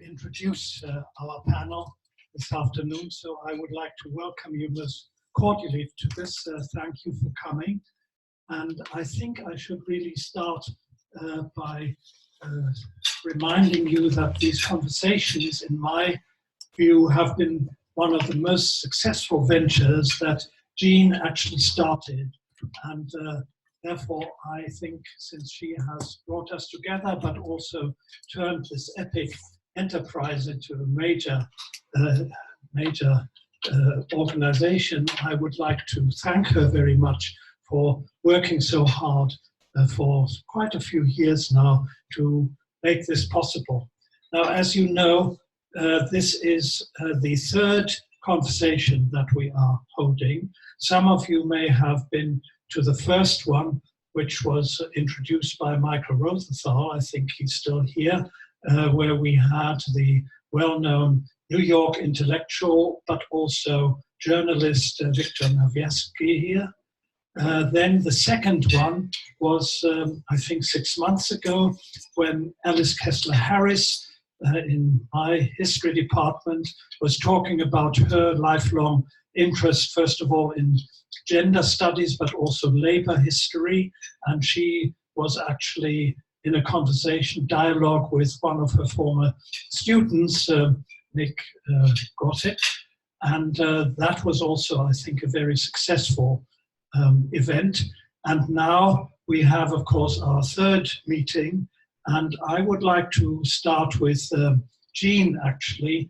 introduce our panel this afternoon, so I would like to welcome you most cordially to this. Thank you for coming. And I think I should really start by reminding you that these conversations, in my view, have been one of the most successful ventures that Jeanne actually started. And therefore, I think since she has brought us together, but also turned this epic enterprise into a major organization, I would like to thank her very much for working so hard for quite a few years now to make this possible. Now, as you know, this is the third conversation that we are holding. Some of you may have been to the first one, which was introduced by Michael Rosenthal. I think he's still here, where we had the well-known New York intellectual, but also journalist Victor Naviansky here. Then the second one was, I think, 6 months ago, when Alice Kessler-Harris in my history department was talking about her lifelong interest, first of all, in gender studies, but also labor history. And she was actually in a dialogue with one of her former students, Nick Gothic. And that was also, I think, a very successful event. And now we have, of course, our third meeting. And I would like to start with Jeanne, actually,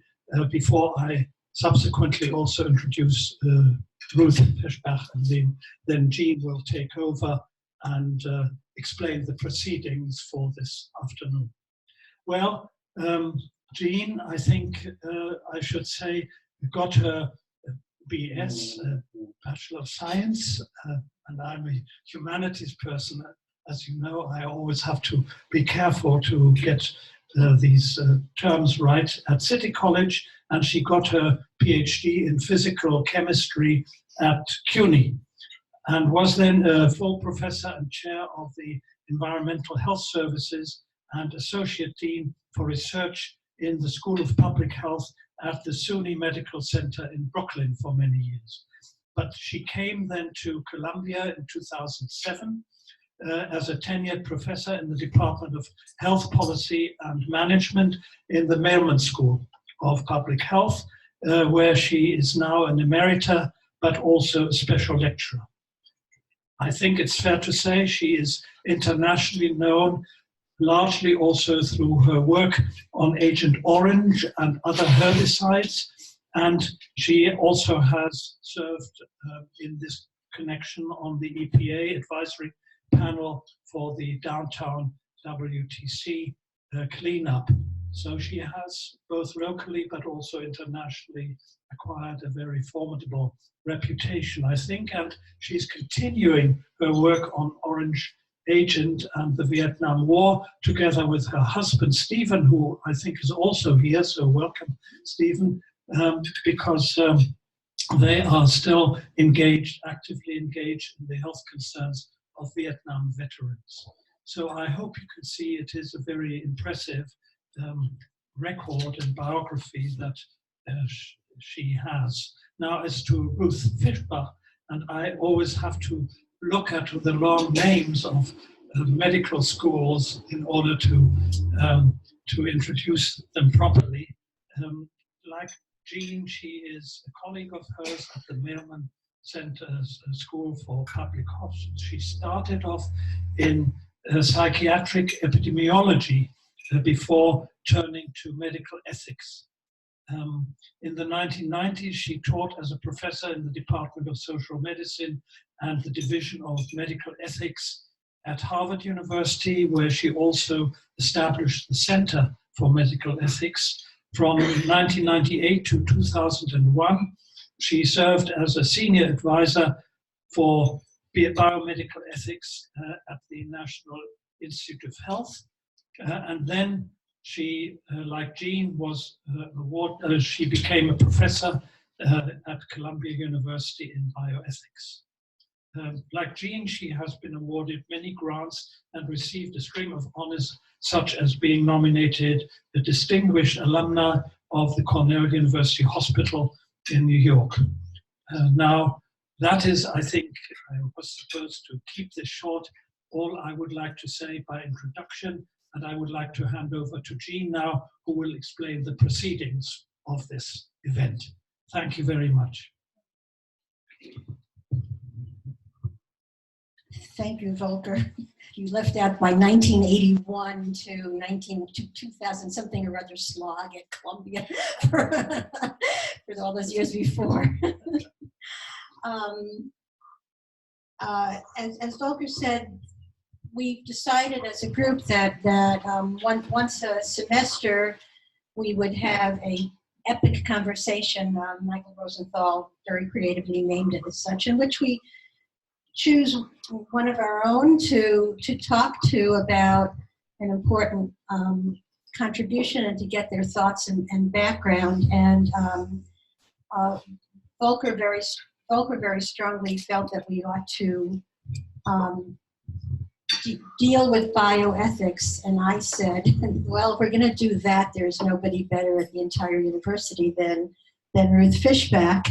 before I subsequently also introduce Ruth Fischbach, and then Jeanne will take over and explain the proceedings for this afternoon. Well, Jeanne, I think I should say, got her BS, Bachelor of Science, and I'm a humanities person. As you know, I always have to be careful to get these terms right at City College, and she got her PhD in physical chemistry at CUNY, and was then a full professor and chair of the Environmental Health Services and associate dean for research in the School of Public Health at the SUNY Medical Center in Brooklyn for many years. But she came then to Columbia in 2007 as a tenured professor in the Department of Health Policy and Management in the Mailman School of Public Health, where she is now an emerita, but also a special lecturer. I think it's fair to say she is internationally known, largely also through her work on Agent Orange and other herbicides. And she also has served in this connection on the EPA advisory panel for the downtown WTC cleanup. So she has both locally but also internationally acquired a very formidable reputation, I think, and she's continuing her work on Orange Agent and the Vietnam War, together with her husband, Stephen, who I think is also here, so welcome, Stephen, because they are still engaged, actively engaged in the health concerns of Vietnam veterans. So I hope you can see it is a very impressive record and biography that she has. Now, as to Ruth Fischbach, and I always have to look at the long names of medical schools in order to introduce them properly. Like Jeanne, she is a colleague of hers at the Mailman Center's School for Public Health. She started off in psychiatric epidemiology before turning to medical ethics. In the 1990s, she taught as a professor in the Department of Social Medicine and the Division of Medical Ethics at Harvard University, where she also established the Center for Medical Ethics. From 1998 to 2001, she served as a senior advisor for biomedical ethics at the National Institute of Health. And then she, like Jeanne, she became a professor at Columbia University in bioethics. Like Jeanne, she has been awarded many grants and received a string of honors, such as being nominated the Distinguished Alumna of the Cornell University Hospital in New York. Now, that is, I think, I was supposed to keep this short, all I would like to say by introduction, and I would like to hand over to Jeanne now, who will explain the proceedings of this event. Thank you very much. Thank you, Volker. You left out my 1981 to 2000 something or other slog at Columbia for all those years before. As Volker said, we've decided as a group that once a semester we would have a epic conversation. Michael Rosenthal very creatively named it as such, in which we choose one of our own to talk to about an important contribution and to get their thoughts and background. And Volker very strongly felt that we ought to deal with bioethics, and I said, well, if we're going to do that, there's nobody better at the entire university than Ruth Fischbach.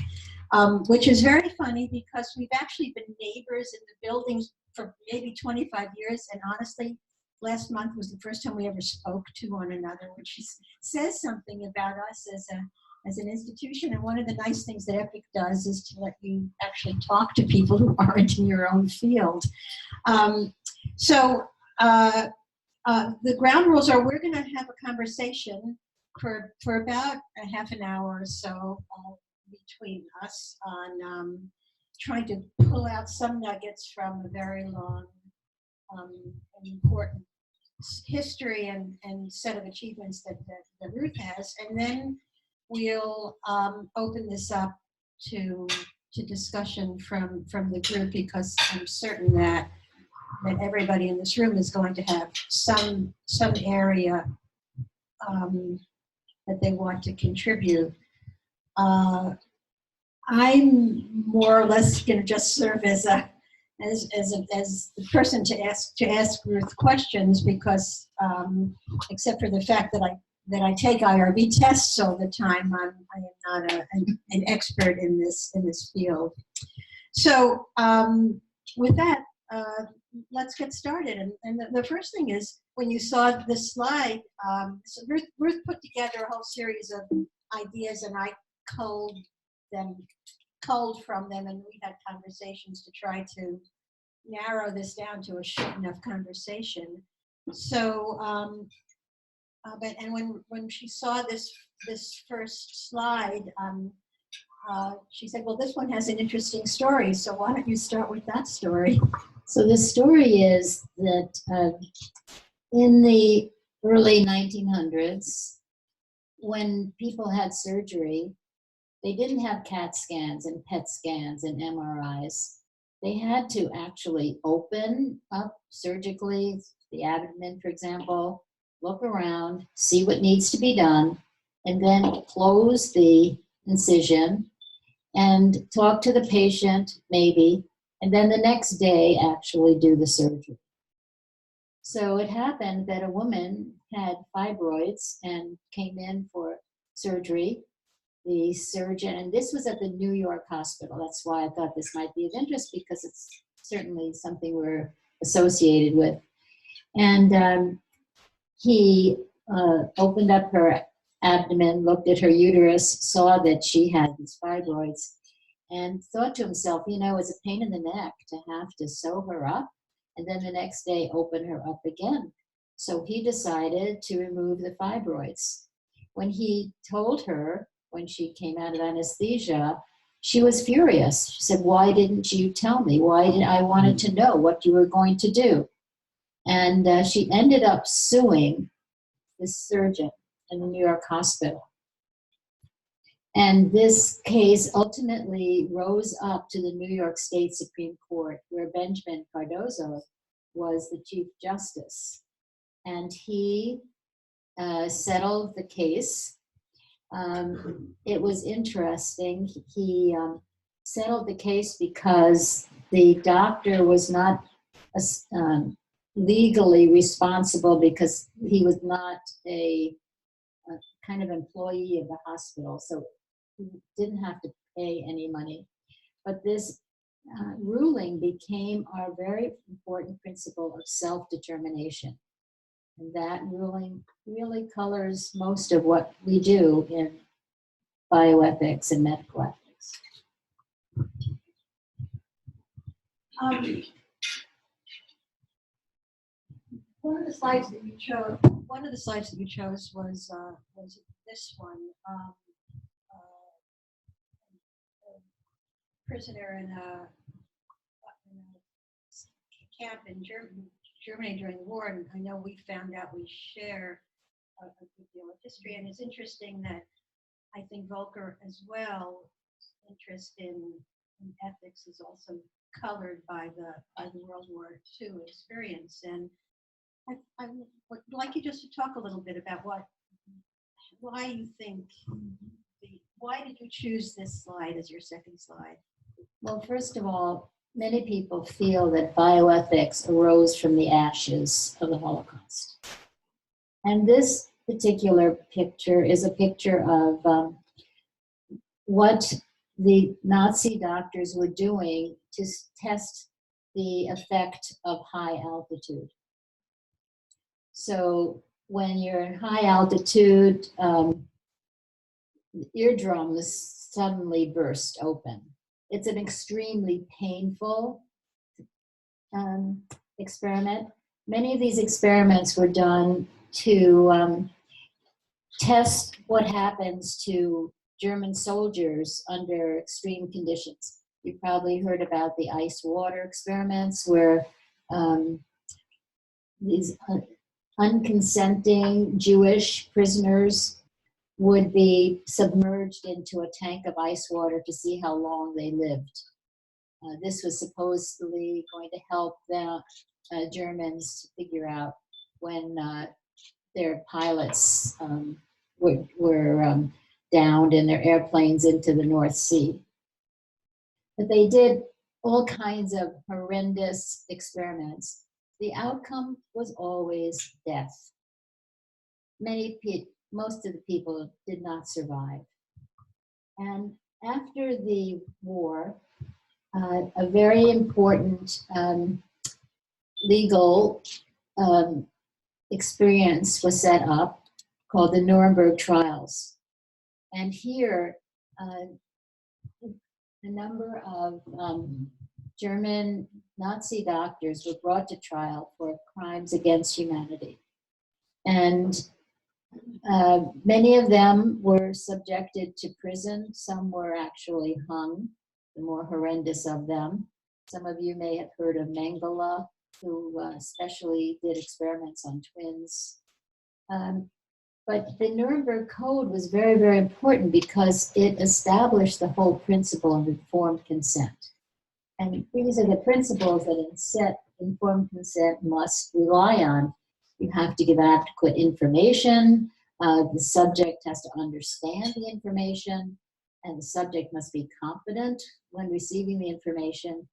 Which is very funny because we've actually been neighbors in the buildings for maybe 25 years, and honestly, last month was the first time we ever spoke to one another, which says something about us as an institution. And one of the nice things that EPIC does is to let you actually talk to people who aren't in your own field. The ground rules are we're going to have a conversation for about a half an hour or so between us on trying to pull out some nuggets from a very long and important history and set of achievements that Ruth has, and then we'll open this up to discussion from the group, because I'm certain that everybody in this room is going to have some area that they want to contribute. I'm more or less going to just serve as the person to ask Ruth questions, because except for the fact that I take IRB tests all the time, I am not an expert in this field. So with that, let's get started. And the first thing is, when you saw this slide, so Ruth put together a whole series of ideas, and I culled from them, and we had conversations to try to narrow this down to a short enough conversation. So, when she saw this first slide, she said, "Well, this one has an interesting story. So why don't you start with that story?" So the story is that in the early 1900s, when people had surgery, they didn't have CAT scans and PET scans and MRIs. They had to actually open up surgically the abdomen, for example, look around, see what needs to be done, and then close the incision and talk to the patient, maybe, and then the next day actually do the surgery. So it happened that a woman had fibroids and came in for surgery. The surgeon, and this was at the New York hospital. That's why I thought this might be of interest, because it's certainly something we're associated with. And he opened up her abdomen, looked at her uterus, saw that she had these fibroids, and thought to himself, you know, it's a pain in the neck to have to sew her up and then the next day open her up again. So he decided to remove the fibroids. When he told her, when she came out of anesthesia, she was furious. She said, "Why didn't you tell me? I wanted to know what you were going to do." And she ended up suing this surgeon in the New York hospital. And this case ultimately rose up to the New York State Supreme Court, where Benjamin Cardozo was the Chief Justice. And he settled the case. It was interesting. He settled the case because the doctor was not legally responsible because he was not a kind of employee of the hospital, so he didn't have to pay any money. But this ruling became our very important principle of self-determination. And that ruling really colors most of what we do in bioethics and medical ethics. One of the slides that you chose. One of the slides that you chose was this one. A prisoner in a camp in Germany during the war, and I know we found out we share a good deal of history. And it's interesting that I think Volker as well, interest in ethics is also colored by the World War II experience. And I would like you just to talk a little bit about why you think, why did you choose this slide as your second slide? Well, first of all, many people feel that bioethics arose from the ashes of the Holocaust. And this particular picture is a picture of what the Nazi doctors were doing to test the effect of high altitude. So when you're in high altitude, eardrums suddenly burst open. It's an extremely painful experiment. Many of these experiments were done to test what happens to German soldiers under extreme conditions. You probably heard about the ice water experiments where these unconsenting Jewish prisoners would be submerged into a tank of ice water to see how long they lived. This was supposedly going to help the Germans to figure out when their pilots were downed in their airplanes into the North Sea. But they did all kinds of horrendous experiments. The outcome was always death. Most of the people did not survive. And after the war, a very important legal experience was set up called the Nuremberg trials. And here, a number of German Nazi doctors were brought to trial for crimes against humanity. And many of them were subjected to prison. Some were actually hung, the more horrendous of them. Some of you may have heard of Mengele, who especially did experiments on twins. But the Nuremberg Code was very, very important because it established the whole principle of informed consent. And these are the principles that informed consent must rely on. You have to give adequate information. The subject has to understand the information, and the subject must be confident when receiving the information,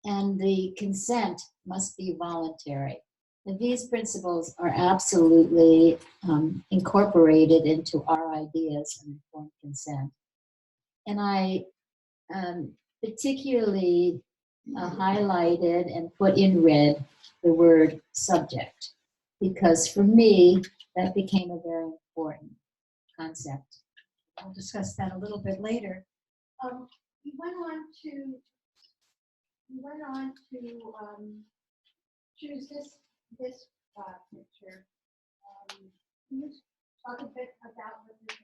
and the consent must be voluntary. And these principles are absolutely incorporated into our ideas of informed consent. And I particularly highlighted and put in red the word subject, because for me, that became a very important concept. We'll discuss that a little bit later. You went on to choose this picture. Can you talk a bit about what this is?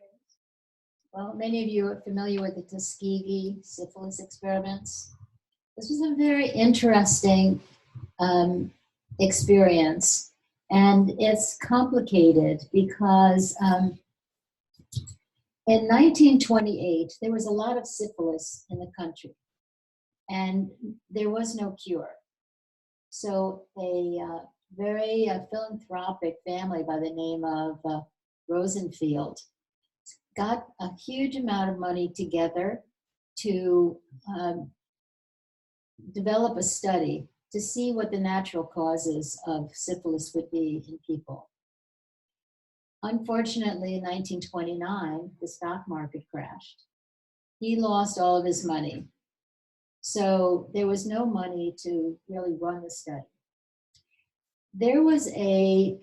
Well, many of you are familiar with the Tuskegee syphilis experiments. This was a very interesting experience, and it's complicated because in 1928, there was a lot of syphilis in the country, and there was no cure. So a very philanthropic family by the name of Rosenfield got a huge amount of money together to develop a study to see what the natural causes of syphilis would be in people. Unfortunately, in 1929, the stock market crashed. He lost all of his money. So there was no money to really run the study. There was a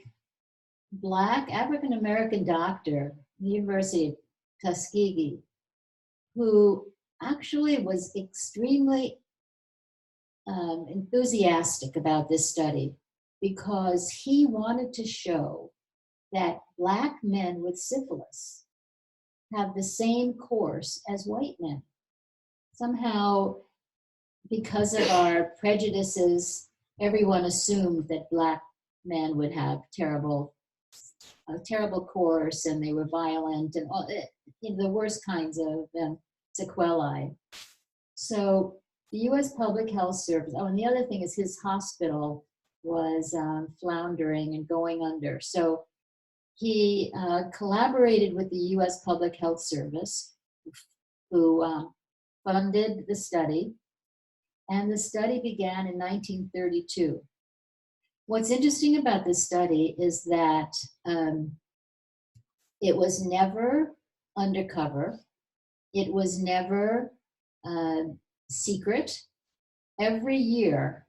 Black African-American doctor at the University of Tuskegee who actually was extremely enthusiastic about this study because he wanted to show that Black men with syphilis have the same course as white men. Somehow, because of our prejudices, everyone assumed that Black men would have a terrible course, and they were violent, and all, the worst kinds of sequelae. So the U.S. Public Health Service, oh, and the other thing is his hospital was floundering and going under. So he collaborated with the U.S. Public Health Service, who funded the study, and the study began in 1932. What's interesting about this study is that it was never undercover. It was never secret. Every year,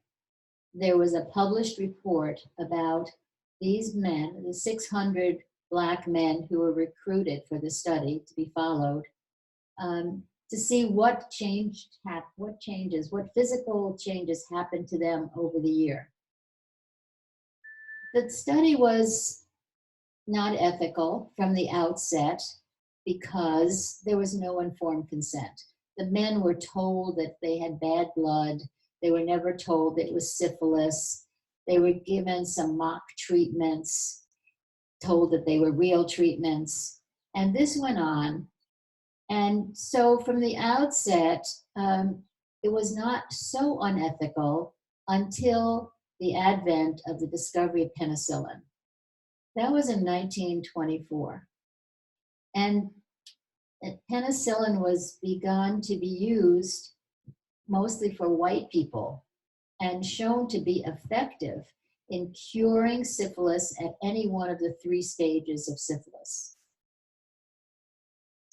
there was a published report about these men, the 600 Black men who were recruited for the study to be followed, to see what physical changes happened to them over the year. The study was not ethical from the outset because there was no informed consent. The men were told that they had bad blood. They were never told it was syphilis. They were given some mock treatments, told that they were real treatments. And this went on. And so from the outset, it was not so unethical until the advent of the discovery of penicillin. That was in 1924. And penicillin was begun to be used mostly for white people and shown to be effective in curing syphilis at any one of the 3 stages of syphilis.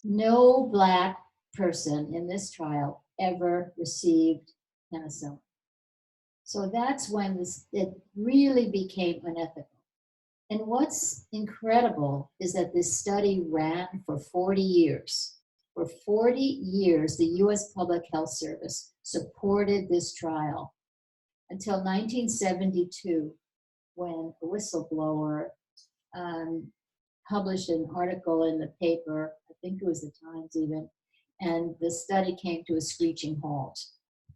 No Black person in this trial ever received penicillin. So that's when it really became unethical. And what's incredible is that this study ran for 40 years. For 40 years, the U.S. Public Health Service supported this trial until 1972, when a whistleblower published an article in the paper, I think it was the Times even, and the study came to a screeching halt.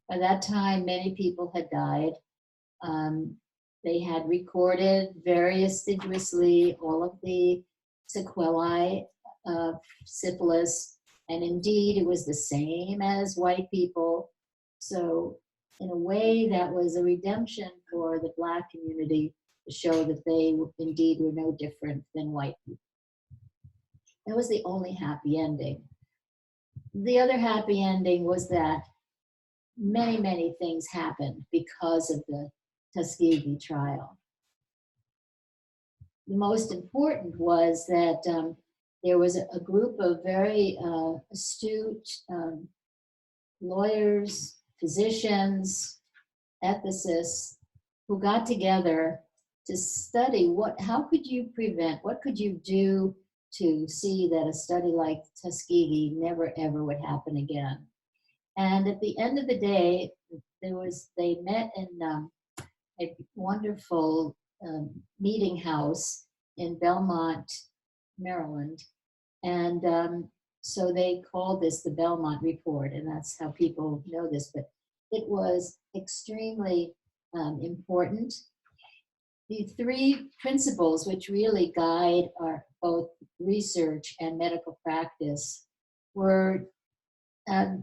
By that time, many people had died. They had recorded very assiduously all of the sequelae of syphilis, and indeed it was the same as white people. So in a way, that was a redemption for the Black community to show that they indeed were no different than white people. That was the only happy ending. The other happy ending was that many, many things happened because of the Tuskegee trial. The most important was that there was a group of very astute lawyers, physicians, ethicists who got together to study how could you prevent, what could you do to see that a study like Tuskegee never ever would happen again. And at the end of the day, they met in a wonderful meeting house in Belmont, Maryland. And so they called this the Belmont Report, and that's how people know this, but it was extremely important. The 3 principles which really guide our both research and medical practice were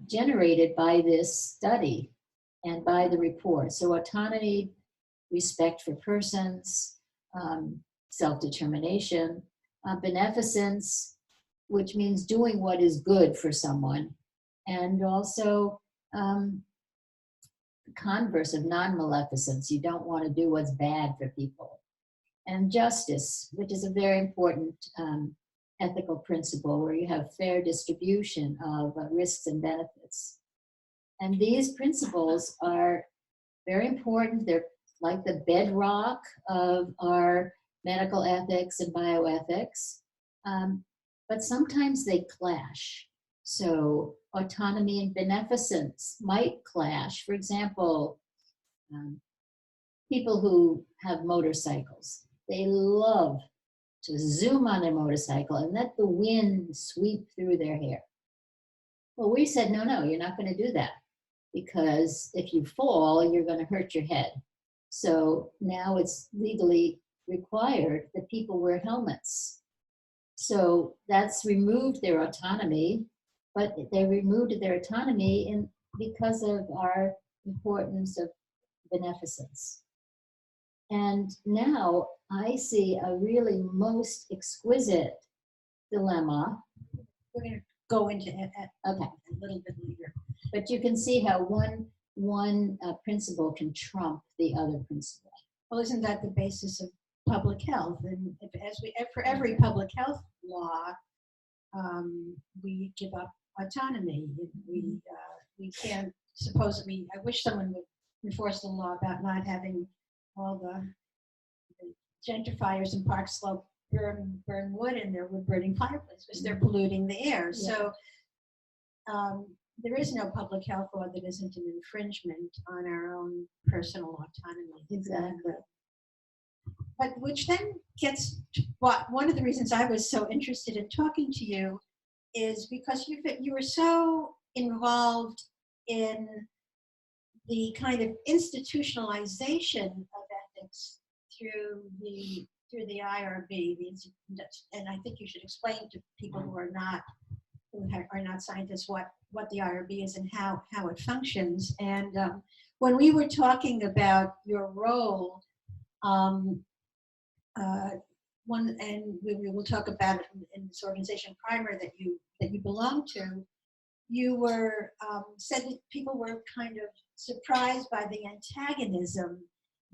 generated by this study and by the report. So autonomy, respect for persons, self-determination, beneficence, which means doing what is good for someone, and also the converse of non-maleficence. You don't want to do what's bad for people. And justice, which is a very important ethical principle where you have fair distribution of risks and benefits. And these principles are very important. They're like the bedrock of our medical ethics and bioethics, but sometimes they clash. So autonomy and beneficence might clash. For example, people who have motorcycles, they love to zoom on their motorcycle and let the wind sweep through their hair. Well, we said, no, you're not going to do that, because if you fall, you're going to hurt your head. So now it's legally required that people wear helmets. So that's removed their autonomy, but they removed their autonomy because of our importance of beneficence. And now I see a really most exquisite dilemma. We're going to go into it a little bit later. But you can see how one principle can trump the other principle. Well, isn't that the basis of public health? And for every public health law, we give up autonomy. We can't supposedly. I wish someone would enforce the law about not having all the gentrifiers in Park Slope burn wood in their wood burning fireplace because they're polluting the air. Yeah. So there is no public health law that isn't an infringement on our own personal autonomy. Exactly. But which then gets to one of the reasons I was so interested in talking to you is because you were so involved in the kind of institutionalization of ethics through the IRB, and I think you should explain to people who are not scientists what the IRB is and how it functions. And when we were talking about your role, and we will talk about it in this organization primer that you belong to, you were said that people were kind of surprised by the antagonism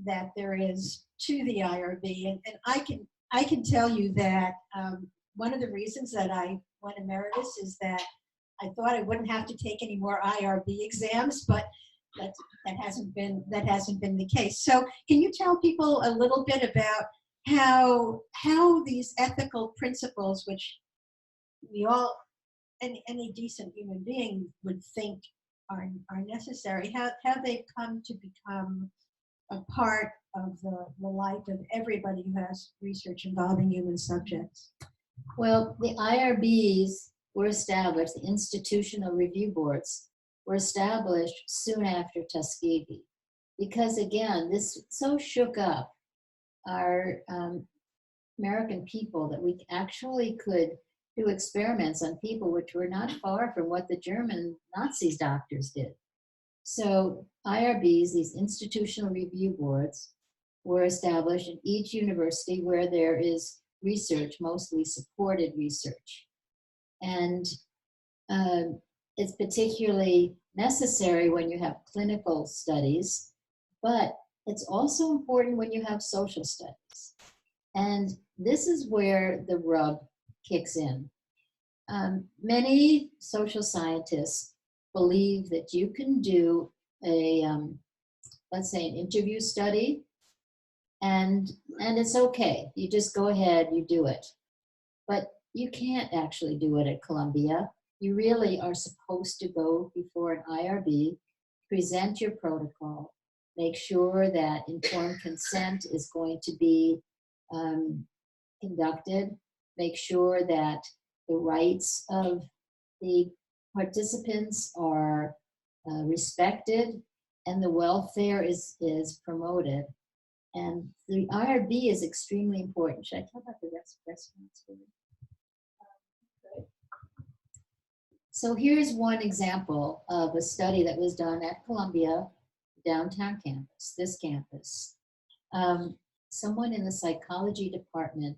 that there is to the IRB, and I can tell you that one of the reasons that I went emeritus is that I thought I wouldn't have to take any more IRB exams, but that hasn't been the case. So can you tell people a little bit about how these ethical principles, which we all, any decent human being would think are necessary, how they've come to become a part of the life of everybody who has research involving human subjects? Well, the IRBs were established, the institutional review boards were established soon after Tuskegee, because again, this so shook up our American people that we actually could do experiments on people which were not far from what the German Nazis doctors did. So IRBs, these institutional review boards, were established in each university where there is research, mostly supported research. And it's particularly necessary when you have clinical studies, but it's also important when you have social studies. And this is where the rub kicks in. Many social scientists believe that you can do a, let's say, an interview study, and it's okay. You just go ahead, you do it. But you can't actually do it at Columbia. You really are supposed to go before an IRB, present your protocol, make sure that informed consent is going to be conducted, make sure that the rights of the participants are respected and the welfare is promoted. And the IRB is extremely important. Should I talk about the restaurants? So here's one example of a study that was done at Columbia downtown campus, this campus. Someone in the psychology department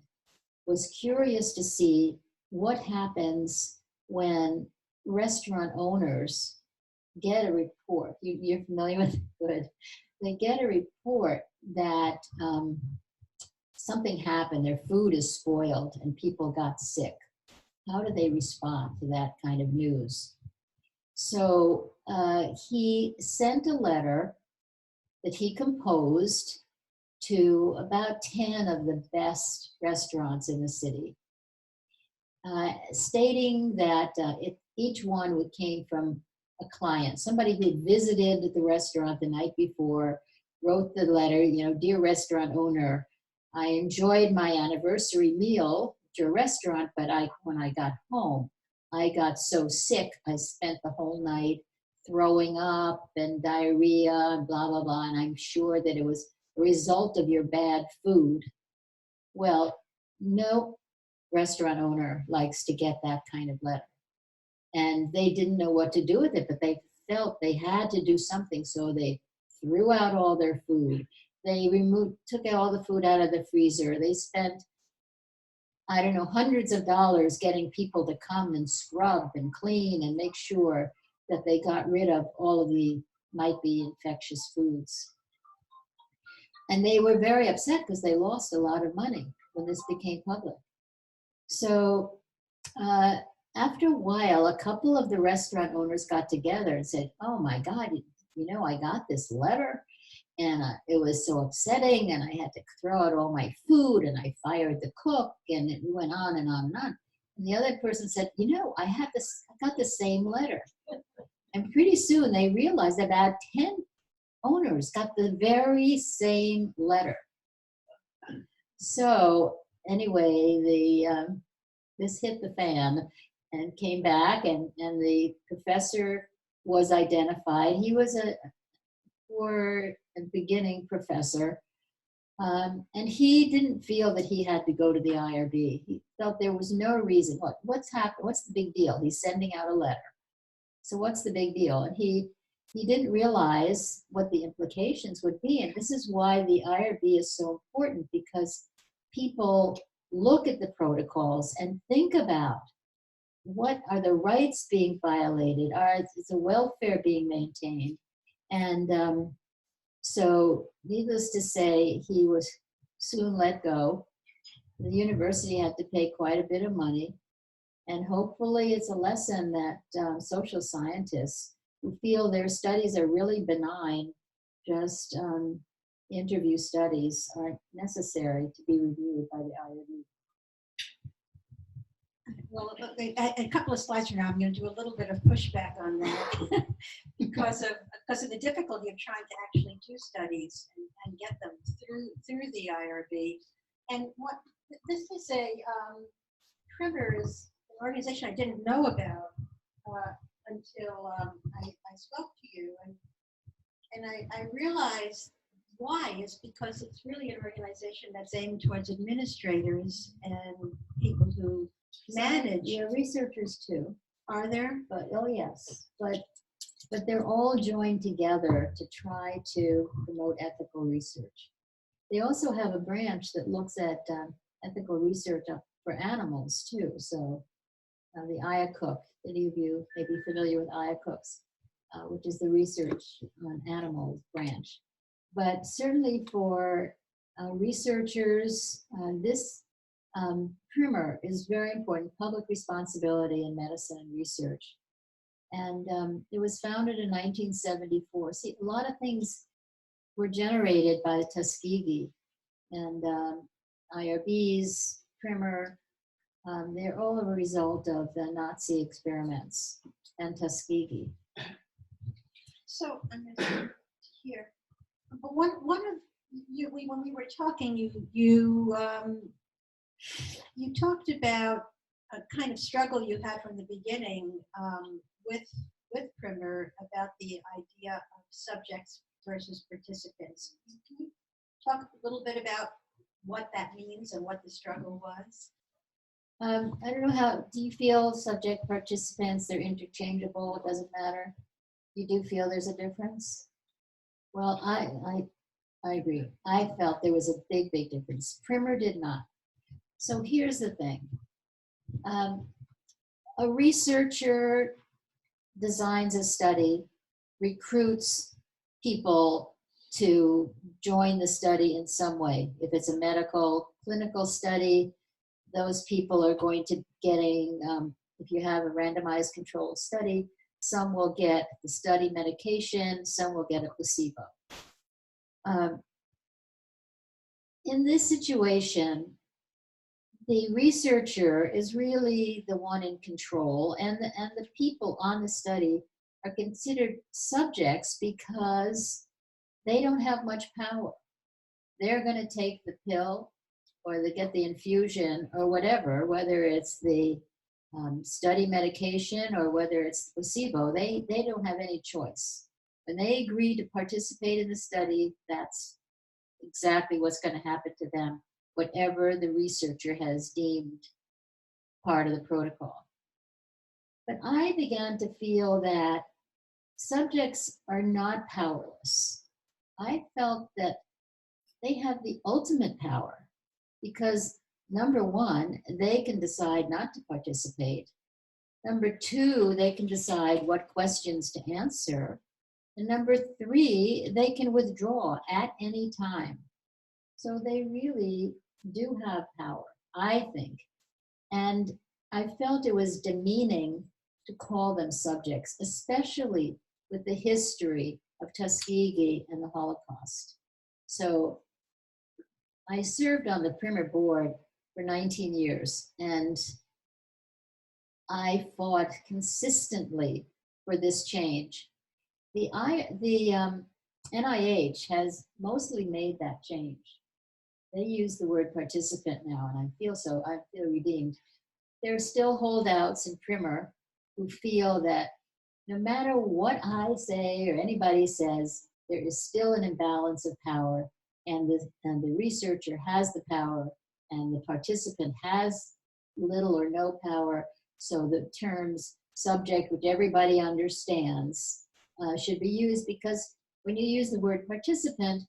was curious to see what happens when restaurant owners get a report. You're familiar with it? Good. They get a report that something happened, their food is spoiled and people got sick. How do they respond to that kind of news? So he sent a letter that he composed to about 10 of the best restaurants in the city, stating that each one came from a client, somebody who visited the restaurant the night before, wrote the letter, dear restaurant owner, I enjoyed my anniversary meal at your restaurant, but when I got home, I got so sick, I spent the whole night throwing up and diarrhea and blah, blah, blah, and I'm sure that it was a result of your bad food. Well, no restaurant owner likes to get that kind of letter. And they didn't know what to do with it, but they felt they had to do something, so they threw out all their food. They took all the food out of the freezer. They spent, I don't know, hundreds of dollars getting people to come and scrub and clean and make sure that they got rid of all of the might be infectious foods. And they were very upset because they lost a lot of money when this became public. So after a while, a couple of the restaurant owners got together and said, oh my God, I got this letter and it was so upsetting and I had to throw out all my food and I fired the cook and it went on and on and on. And the other person said, I got the same letter. And pretty soon they realized about 10 owners got the very same letter. So anyway, this hit the fan and came back and the professor was identified. He was a beginning professor. And he didn't feel that he had to go to the IRB. He felt there was no reason. What's happened? What's the big deal? He's sending out a letter. So what's the big deal? And he didn't realize what the implications would be. And this is why the IRB is so important, because people look at the protocols and think about what are the rights being violated? Is the welfare being maintained? And so needless to say, he was soon let go. The university had to pay quite a bit of money. And hopefully it's a lesson that social scientists who feel their studies are really benign, just interview studies aren't necessary to be reviewed by the IRB. Well, a couple of slides from now, I'm going to do a little bit of pushback on that because of the difficulty of trying to actually do studies and get them through the IRB. And what this is Primer is an organization I didn't know about until I spoke to you, and I realized why is because it's really an organization that's aimed towards administrators and people who manage. Yeah, researchers too. Are there? But oh yes, but they're all joined together to try to promote ethical research. They also have a branch that looks at ethical research for animals too. So the IACUC, any of you may be familiar with IACUCs, which is the research on animals branch. But certainly for researchers, this primer is very important, public responsibility in medicine and research. And it was founded in 1974. See, a lot of things were generated by the Tuskegee and IRBs, primer. They're all a result of the Nazi experiments and Tuskegee. So I'm going to here. But one of you, when we were talking, you talked about a kind of struggle you had from the beginning with Primer about the idea of subjects versus participants. Can you talk a little bit about what that means and what the struggle was? I don't know how, do you feel subject participants, they're interchangeable, it doesn't matter? You do feel there's a difference? Well, I agree. I felt there was a big, big difference. Primer did not. So here's the thing. A researcher designs a study, recruits people to join the study in some way. If it's a medical, clinical study, those people are going to getting, if you have a randomized controlled study, some will get the study medication, some will get a placebo. In this situation, the researcher is really the one in control, and the people on the study are considered subjects because they don't have much power. They're going to take the pill or they get the infusion or whatever, whether it's the study medication or whether it's placebo, they don't have any choice. When they agree to participate in the study, that's exactly what's going to happen to them, whatever the researcher has deemed part of the protocol. But I began to feel that subjects are not powerless. I felt that they have the ultimate power because, number one, they can decide not to participate. Number two, they can decide what questions to answer. And number three, they can withdraw at any time. So they really do have power, I think. And I felt it was demeaning to call them subjects, especially with the history of Tuskegee and the Holocaust. So I served on the Primer board for 19 years, and I fought consistently for this change. The NIH has mostly made that change. They use the word participant now, and I feel redeemed. There are still holdouts in Primer who feel that no matter what I say or anybody says, there is still an imbalance of power, and the researcher has the power, and the participant has little or no power. So the terms subject, which everybody understands, should be used, because when you use the word participant,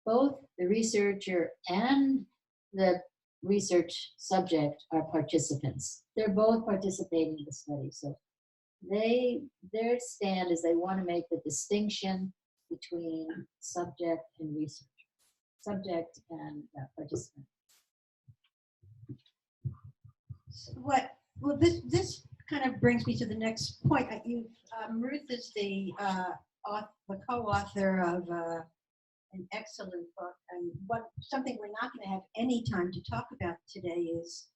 both the researcher and the research subject are participants. They're both participating in the study. So their stand is they want to make the distinction between subject and researcher, subject and participant. Well, this kind of brings me to the next point. Ruth is the co-author of an excellent book, and something we're not going to have any time to talk about today is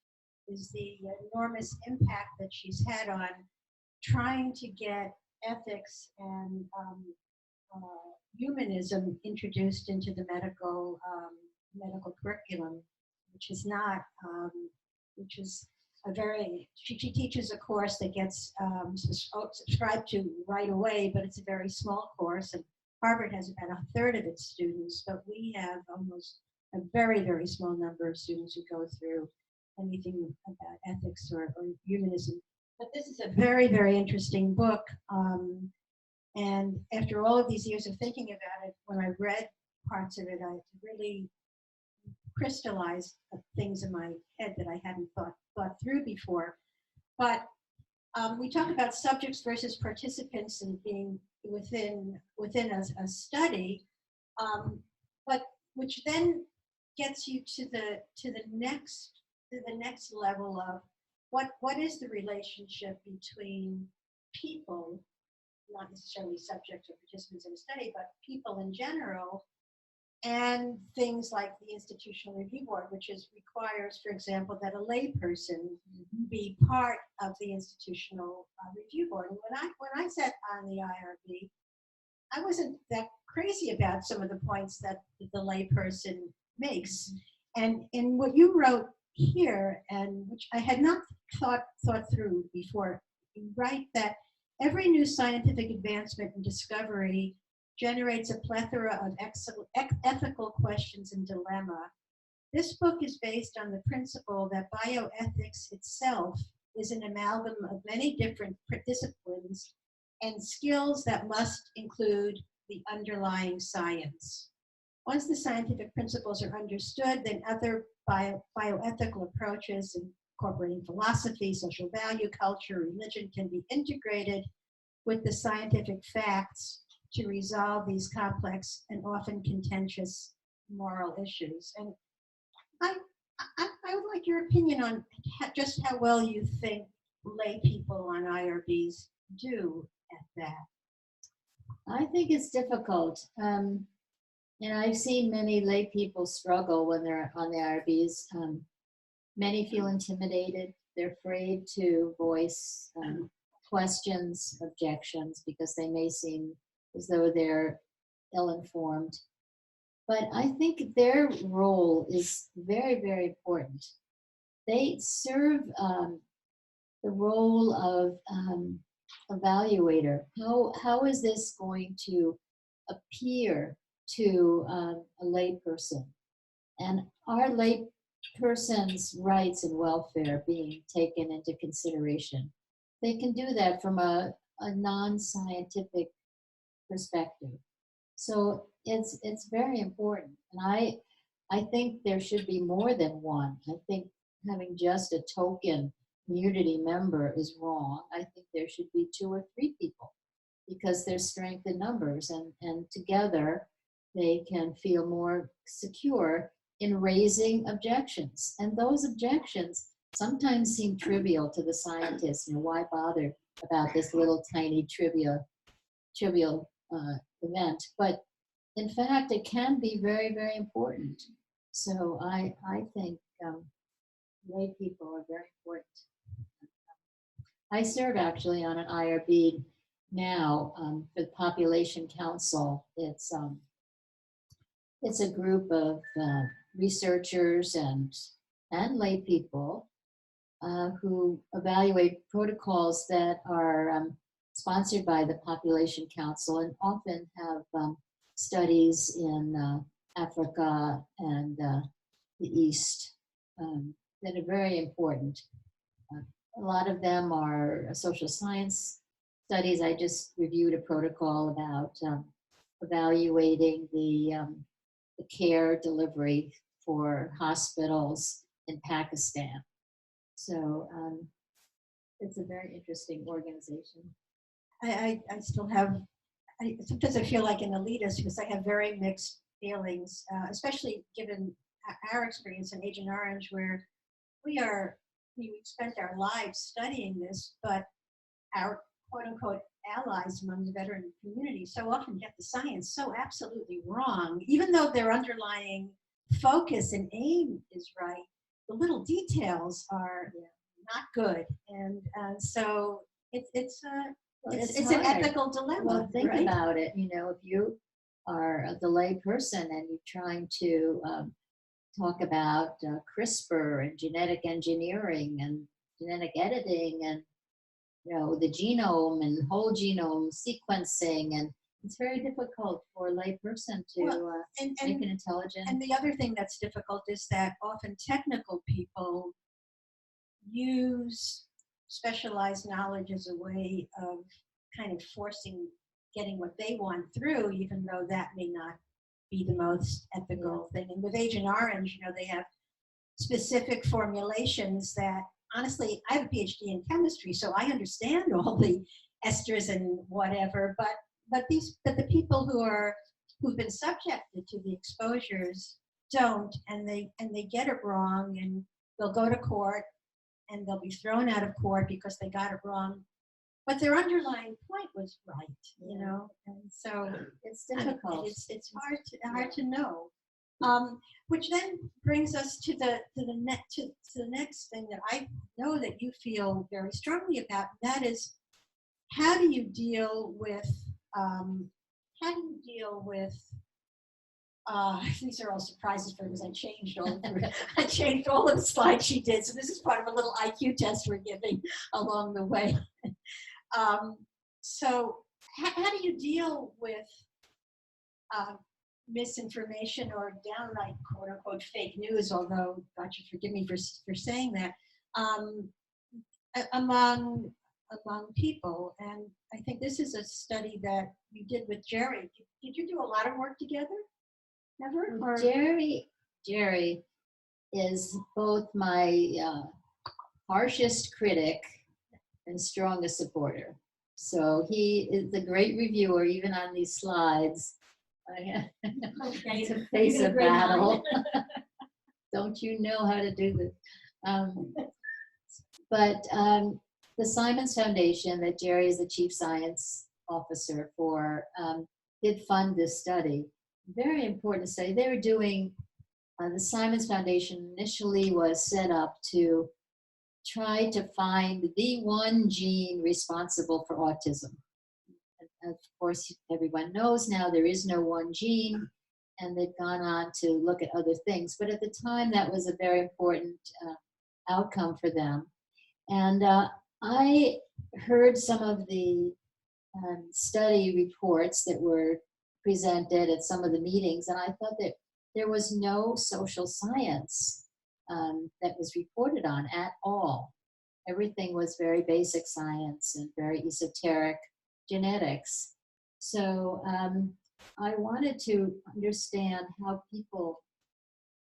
the enormous impact that she's had on trying to get ethics and humanism introduced into the medical curriculum, which is not, which is she teaches a course that gets subscribed to right away, but it's a very small course, and Harvard has about 1/3 of its students, but we have almost a very, very small number of students who go through anything about ethics or humanism. But this is a very, very interesting book. And after all of these years of thinking about it, when I read parts of it, I really crystallized things in my head that I hadn't thought through before. But we talk about subjects versus participants and being within a study, but which then gets you to the next level of what is the relationship between people, not necessarily subjects or participants in a study, but people in general, and things like the Institutional Review Board, which requires, for example, that a layperson be part of the Institutional Review Board. And when I sat on the IRB, I wasn't that crazy about some of the points that the layperson makes. And in what you wrote here, and which I had not thought through before, you write that every new scientific advancement and discovery generates a plethora of ethical questions and dilemma. This book is based on the principle that bioethics itself is an amalgam of many different disciplines and skills that must include the underlying science. Once the scientific principles are understood, then other bioethical approaches incorporating philosophy, social value, culture, religion can be integrated with the scientific facts to resolve these complex and often contentious moral issues. And I would like your opinion on just how well you think lay people on IRBs do at that. I think it's difficult. And I've seen many lay people struggle when they're on the IRBs. Many feel intimidated. They're afraid to voice questions, objections, because they may seem as though they're ill-informed. But I think their role is very, very important. They serve the role of evaluator. How is this going to appear to a lay person? And are lay person's rights and welfare being taken into consideration? They can do that from a non-scientific perspective. So it's very important. And I think there should be more than one. I think having just a token community member is wrong. I think there should be 2 or 3 people, because there's strength in numbers, and together they can feel more secure in raising objections. And those objections sometimes seem trivial to the scientists. You know, why bother about this little tiny trivial event? But in fact, it can be very, very important. So I think lay people are very important. I serve actually on an IRB now for the Population Council. It's a group of researchers and lay people who evaluate protocols that are sponsored by the Population Council, and often have studies in Africa and the East that are very important. A lot of them are social science studies. I just reviewed a protocol about evaluating the care delivery for hospitals in Pakistan. So it's a very interesting organization. I still have, sometimes I feel like an elitist because I have very mixed feelings, especially given our experience in Agent Orange, where we've spent our lives studying this, but our quote unquote allies among the veteran community so often get the science so absolutely wrong. Even though their underlying focus and aim is right, the little details are not good. And so it's an ethical dilemma. Well, think right? about it. You know, if you are the lay person and you're trying to talk about CRISPR and genetic engineering and genetic editing and, you know, the genome and whole genome sequencing, and it's very difficult for a lay person to make an intelligent. And the other thing that's difficult is that often technical people use specialized knowledge as a way of kind of getting what they want through, even though that may not be the most ethical thing. And with Agent Orange, you know, they have specific formulations that, honestly, I have a PhD in chemistry, so I understand all the esters and whatever, but the people who've been subjected to the exposures don't, and they get it wrong, and they'll go to court and they'll be thrown out of court because they got it wrong. But their underlying point was right, you know, and so it's difficult. It's hard to know. Which then brings us to the next thing that I know that you feel very strongly about. And that is, how do you deal with these are all surprises for me because I changed all of the slides she did. So this is part of a little IQ test we're giving along the way. So how do you deal with misinformation or downright quote unquote fake news, although God should forgive me for saying that, among people? And I think this is a study that you did with Jerry. Did you do a lot of work together? Never? Or? Jerry is both my harshest critic and strongest supporter. So he is a great reviewer, even on these slides. Okay. To face You're a gonna bring battle. mine? Don't you know how to do this? But the Simons Foundation, that Jerry is the chief science officer for, did fund this study. Very important study. They were doing, the Simons Foundation initially was set up to try to find the one gene responsible for autism. Of course, everyone knows now there is no one gene, and they've gone on to look at other things. But at the time, that was a very important outcome for them. And I heard some of the study reports that were presented at some of the meetings, and I thought that there was no social science that was reported on at all. Everything was very basic science and very esoteric genetics. So I wanted to understand how people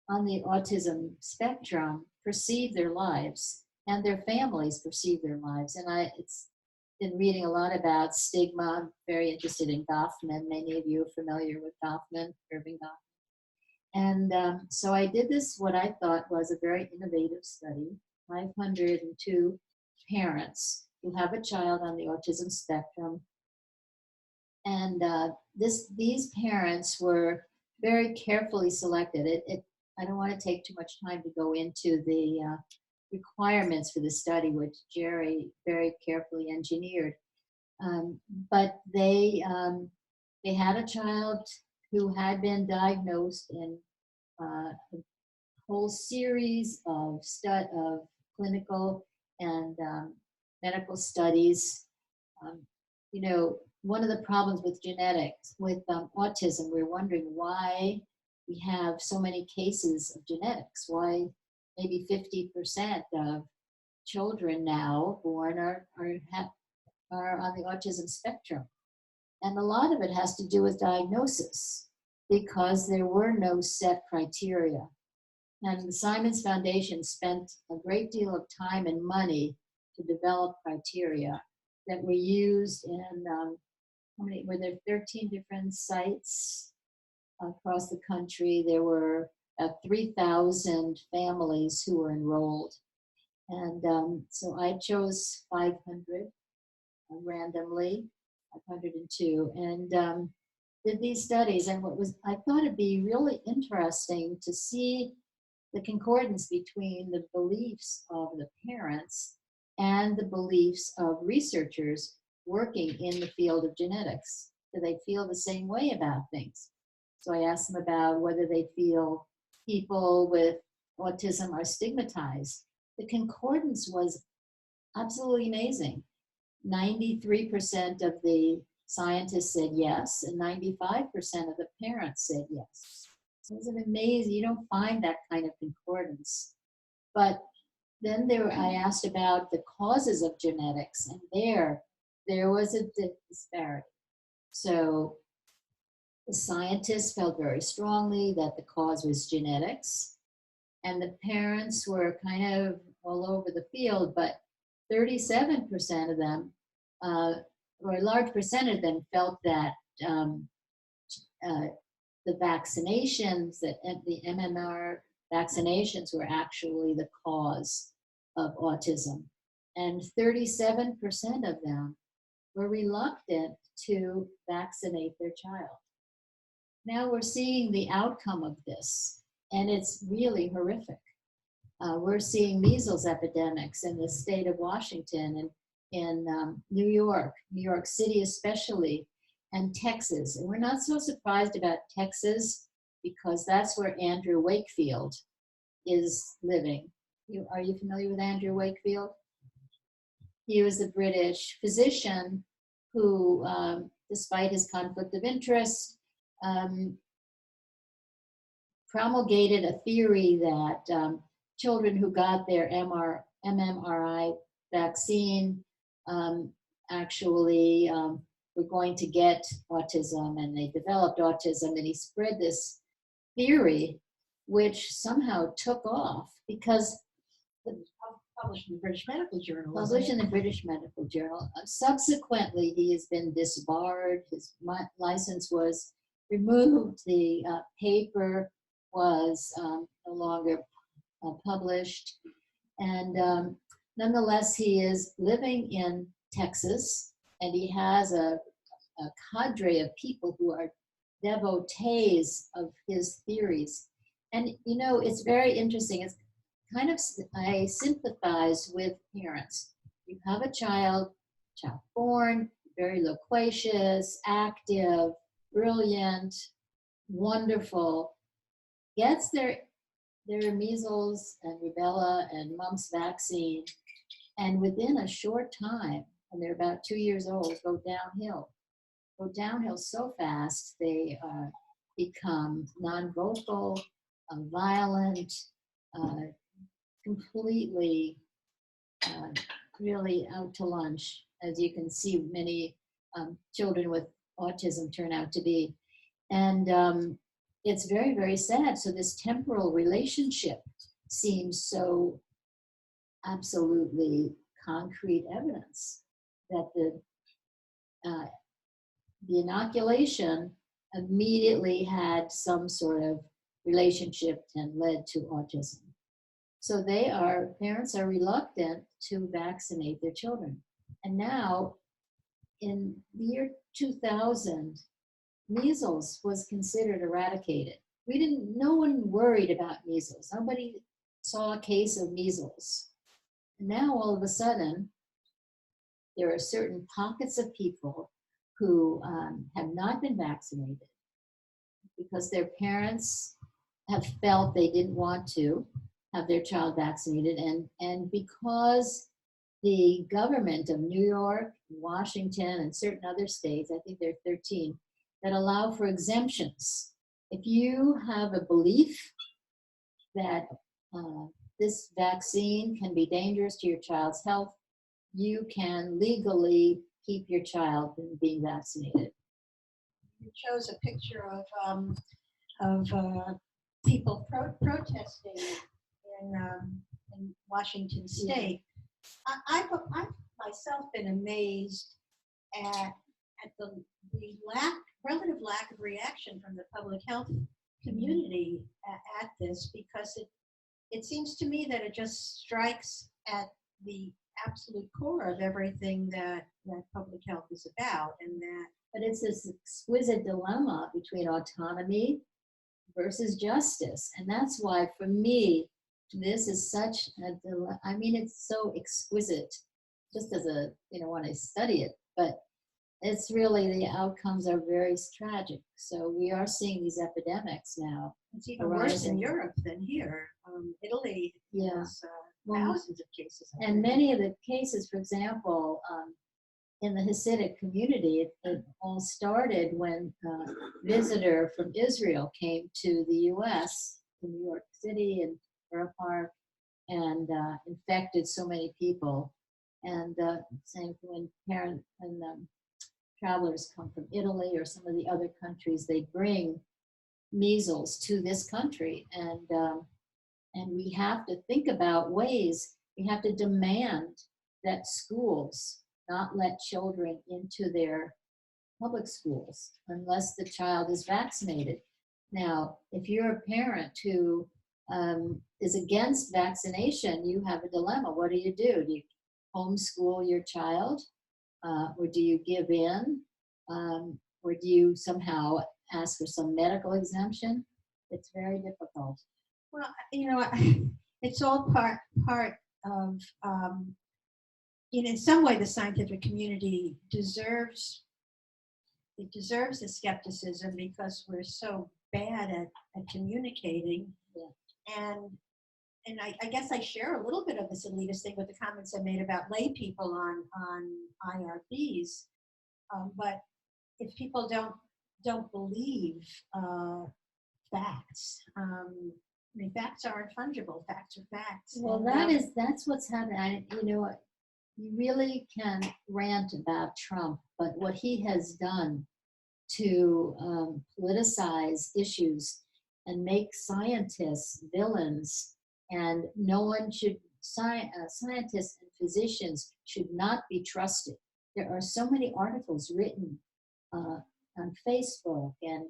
on the autism spectrum perceive their lives and their families perceive their lives. And it's been reading a lot about stigma. I'm very interested in Goffman. Many of you are familiar with Goffman, Irving Goffman. And so I did this, what I thought was a very innovative study, 502 parents who have a child on the autism spectrum. And these parents were very carefully selected. I don't want to take too much time to go into the requirements for the study, which Jerry very carefully engineered. But they had a child who had been diagnosed in a whole series of clinical and medical studies. You know, one of the problems with genetics, with autism, we're wondering why we have so many cases of genetics, why maybe 50% of children now born are on the autism spectrum. And a lot of it has to do with diagnosis, because there were no set criteria. And the Simons Foundation spent a great deal of time and money to develop criteria that were used in, were there 13 different sites across the country? There were 3,000 families who were enrolled. And so I chose 500 randomly, 502, and did these studies. And I thought it'd be really interesting to see the concordance between the beliefs of the parents and the beliefs of researchers working in the field of genetics. Do they feel the same way about things? So I asked them about whether they feel people with autism are stigmatized. The concordance was absolutely amazing. 93% of the scientists said yes, and 95% of the parents said yes. So it was amazing. You don't find that kind of concordance. But then I asked about the causes of genetics, and there was a disparity. So the scientists felt very strongly that the cause was genetics, and the parents were kind of all over the field, but 37% of them, or a large percentage of them, felt that the vaccinations, the MMR vaccinations, were actually the cause of autism. And 37% of them were reluctant to vaccinate their child. Now we're seeing the outcome of this, and it's really horrific. We're seeing measles epidemics in the state of Washington and in New York City especially, and Texas. And we're not so surprised about Texas because that's where Andrew Wakefield is living. Are you familiar with Andrew Wakefield? He was a British physician who, despite his conflict of interest, promulgated a theory that children who got their MMRI vaccine actually were going to get autism, and they developed autism, and he spread this theory which somehow took off because Published in the British Medical Journal. Published in the British Medical Journal. Subsequently, he has been disbarred. His license was removed. The paper was no longer published. And nonetheless, he is living in Texas, and he has a cadre of people who are devotees of his theories. And, you know, it's very interesting. It's kind of, I sympathize with parents. You have a child born, very loquacious, active, brilliant, wonderful, gets their measles and rubella and mumps vaccine, and within a short time, when they're about 2 years old, go downhill so fast. They become non-vocal, violent, completely really out to lunch, as you can see many children with autism turn out to be. And it's very, very sad. So this temporal relationship seems so absolutely concrete evidence that the inoculation immediately had some sort of relationship and led to autism. So parents are reluctant to vaccinate their children. And now, in the year 2000, measles was considered eradicated. No one worried about measles. Nobody saw a case of measles. And now, all of a sudden, there are certain pockets of people who have not been vaccinated because their parents have felt they didn't want to have their child vaccinated, and because the government of New York, Washington, and certain other states, I think there are 13, that allow for exemptions. If you have a belief that this vaccine can be dangerous to your child's health, you can legally keep your child from being vaccinated. You chose a picture of people protesting in Washington State. Yeah. I've myself been amazed at the relative lack of reaction from the public health community at this, because it seems to me that it just strikes at the absolute core of everything that public health is about. But it's this exquisite dilemma between autonomy versus justice. And that's why, for me, this is such a dilemma. I mean, it's so exquisite, just as when I study it, but it's really, the outcomes are very tragic. So we are seeing these epidemics now. It's even worse in Europe than here. Italy has thousands of cases. And many of the cases, for example, in the Hasidic community, it all started when a visitor from Israel came to the U.S., to New York City and Borough Park, and infected so many people. And same when travelers come from Italy or some of the other countries, they bring measles to this country. And we have to think about ways, we have to demand that schools not let children into their public schools unless the child is vaccinated. Now, if you're a parent who is against vaccination, you have a dilemma. What do? Do you homeschool your child? Or do you give in? Or do you somehow ask for some medical exemption? It's very difficult. Well, it's all part of, in some way, the scientific community deserves the skepticism, because we're so bad at communicating. Yeah. And I guess I share a little bit of this elitist thing with the comments I made about lay people on IRBs. But if people don't believe facts, facts are fungible. Facts are facts. Well, that's what's happening. You really can rant about Trump, but what he has done to politicize issues and make scientists villains, and no one should scientists and physicians should not be trusted. There are so many articles written on Facebook and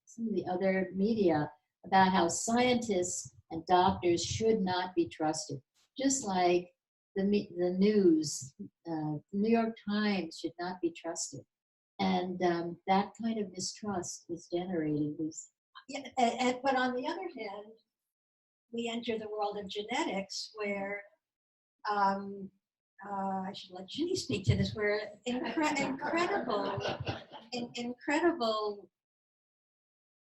some of the other media about how scientists and doctors should not be trusted. Just like the news, the New York Times should not be trusted. And that kind of mistrust is generated. Yeah, but on the other hand, we enter the world of genetics where, I should let Ginny speak to this, where incredible,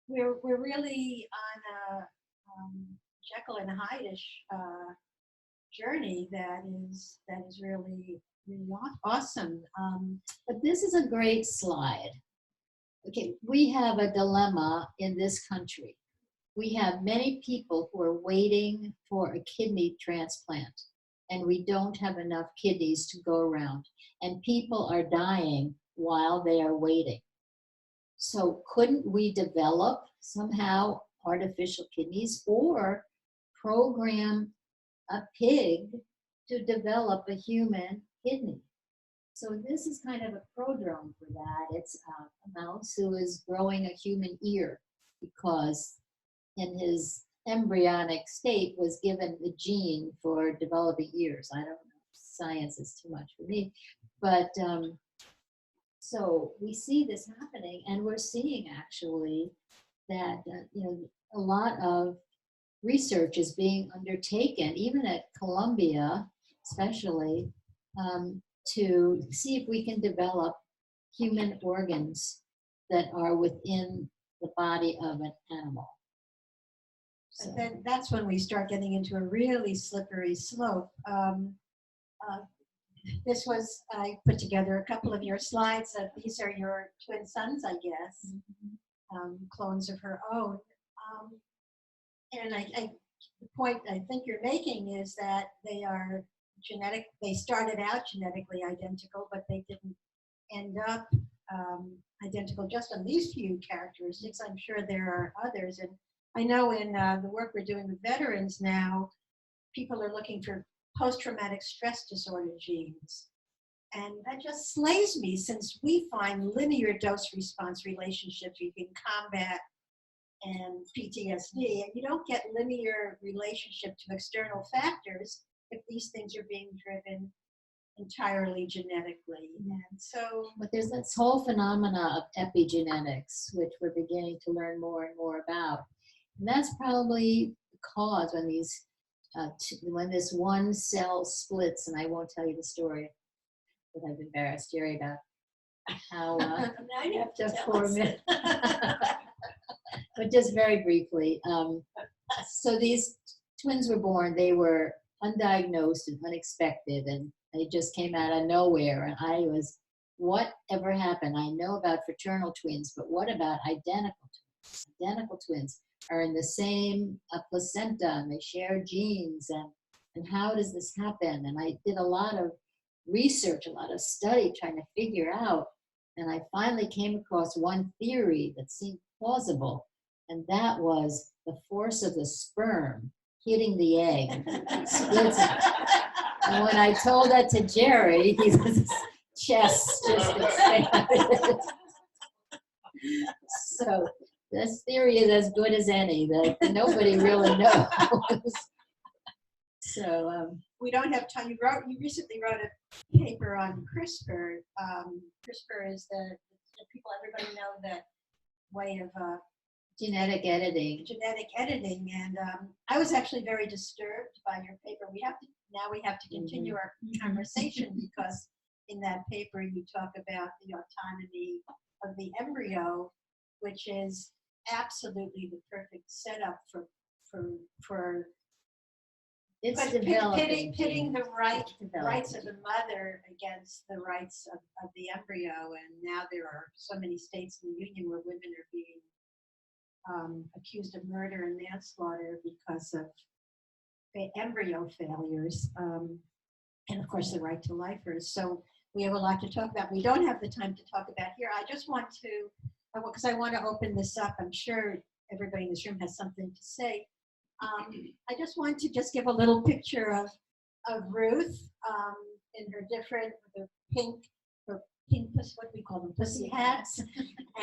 we're really on a Jekyll and Hyde-ish journey that is really awesome. But this is a great slide. Okay, we have a dilemma in this country. We have many people who are waiting for a kidney transplant, and we don't have enough kidneys to go around. And people are dying while they are waiting. So couldn't we develop somehow artificial kidneys or program a pig to develop a human kidney? So this is kind of a prodrome for that. It's a mouse who is growing a human ear because in his embryonic state was given the gene for developing ears. I don't know, science is too much for me. But so we see this happening, and we're seeing actually that a lot of research is being undertaken, even at Columbia especially, to see if we can develop human organs that are within the body of an animal. So. And then that's when we start getting into a really slippery slope. I put together a couple of your slides. These are your twin sons, I guess, clones of her own. And the point I think you're making is that they are they started out genetically identical, but they didn't end up identical just on these few characteristics. I'm sure there are others. And I know in the work we're doing with veterans now, people are looking for post-traumatic stress disorder genes. And that just slays me, since we find linear dose-response relationships between combat and PTSD, and you don't get linear relationship to external factors if these things are being driven entirely genetically. And so, but there's this whole phenomena of epigenetics, which we're beginning to learn more and more about. And that's probably the cause when these when this one cell splits, and I won't tell you the story, but I've embarrassed Jerry about how now you have to tell 4 us. minutes. But just very briefly, so these twins were born. They were undiagnosed and unexpected, and they just came out of nowhere. And I was, whatever happened? I know about fraternal twins, but what about identical twins? Identical twins are in the same placenta, and they share genes, and how does this happen? And I did a lot of research, a lot of study trying to figure out, and I finally came across one theory that seemed plausible, and that was the force of the sperm hitting the egg splits it. And when I told that to Jerry, his chest just expanded. So this theory is as good as any, that nobody really knows. So we don't have time. You recently wrote a paper on CRISPR. CRISPR is everybody know that way of genetic editing. And I was actually very disturbed by your paper. We have to continue our conversation, because in that paper you talk about the autonomy of the embryo, which is absolutely the perfect setup for it's pitting the rights of the mother against the rights of the embryo. And now there are so many states in the Union where women are being accused of murder and manslaughter because of embryo failures, and of course the right to lifers. So we have a lot to talk about. We don't have the time to talk about here. I just want to, because I want to open this up. I'm sure everybody in this room has something to say. I just want to give a little picture Ruth in her different, her pink, what do we call them, pussy hats,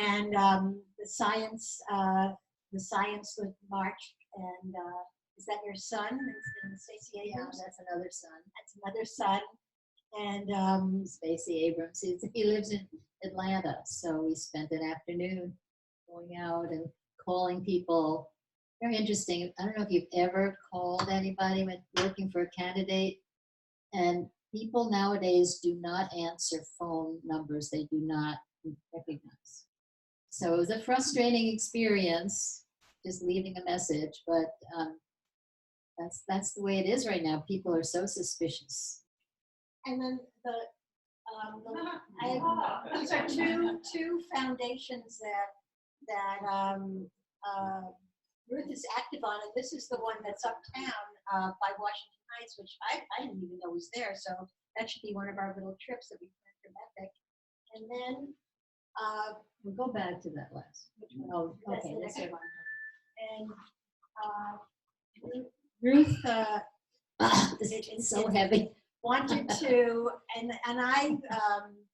and the science would march. And is that your son? And Stacey Abrams? Yeah, that's another son. That's another son. And Stacey Abrams. He lives in Atlanta, so we spent an afternoon going out and calling people. Very interesting. I don't know if you've ever called anybody when working for a candidate, and people nowadays do not answer phone numbers they do not recognize. So it was a frustrating experience just leaving a message, but that's the way it is right now. People are so suspicious. and then these are two foundations that Ruth is active on, and this is the one that's uptown by Washington Heights, which I didn't even know was there. So that should be one of our little trips that we plan for Epic. And then We'll go back to that last. Oh, that's okay. the That's next it. one. And Ruth, This is so heavy. wanted to, and I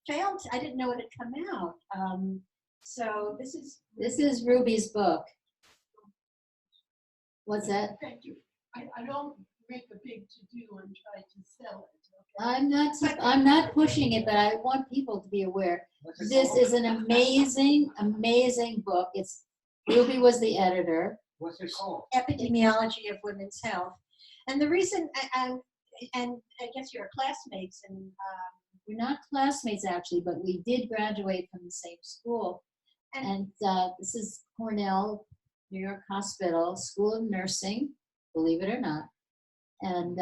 failed. I didn't know it had come out. So this is Ruby's book. What's that? Thank you. I don't make a big to-do and try to sell it. Okay? I'm not pushing it, but I want people to be aware. This is an amazing, amazing book. Ruby was the editor. What's it called? Epidemiology of Women's Health. And the reason, and I guess you're classmates, and We're not classmates actually, but we did graduate from the same school. And this is Cornell, New York Hospital, School of Nursing, believe it or not. And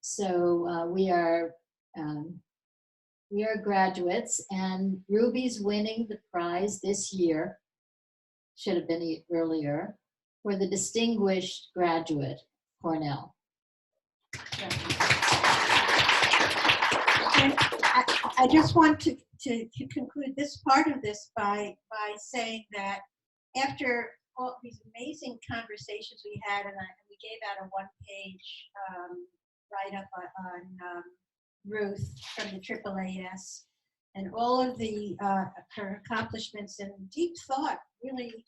so we are graduates, and Ruby's winning the prize this year, should have been earlier, for the Distinguished Graduate, Cornell. I just want to conclude this part of this by saying that after all these amazing conversations we had, and we gave out a one-page write-up on Ruth from the AAAS, and all of her accomplishments and deep thought, really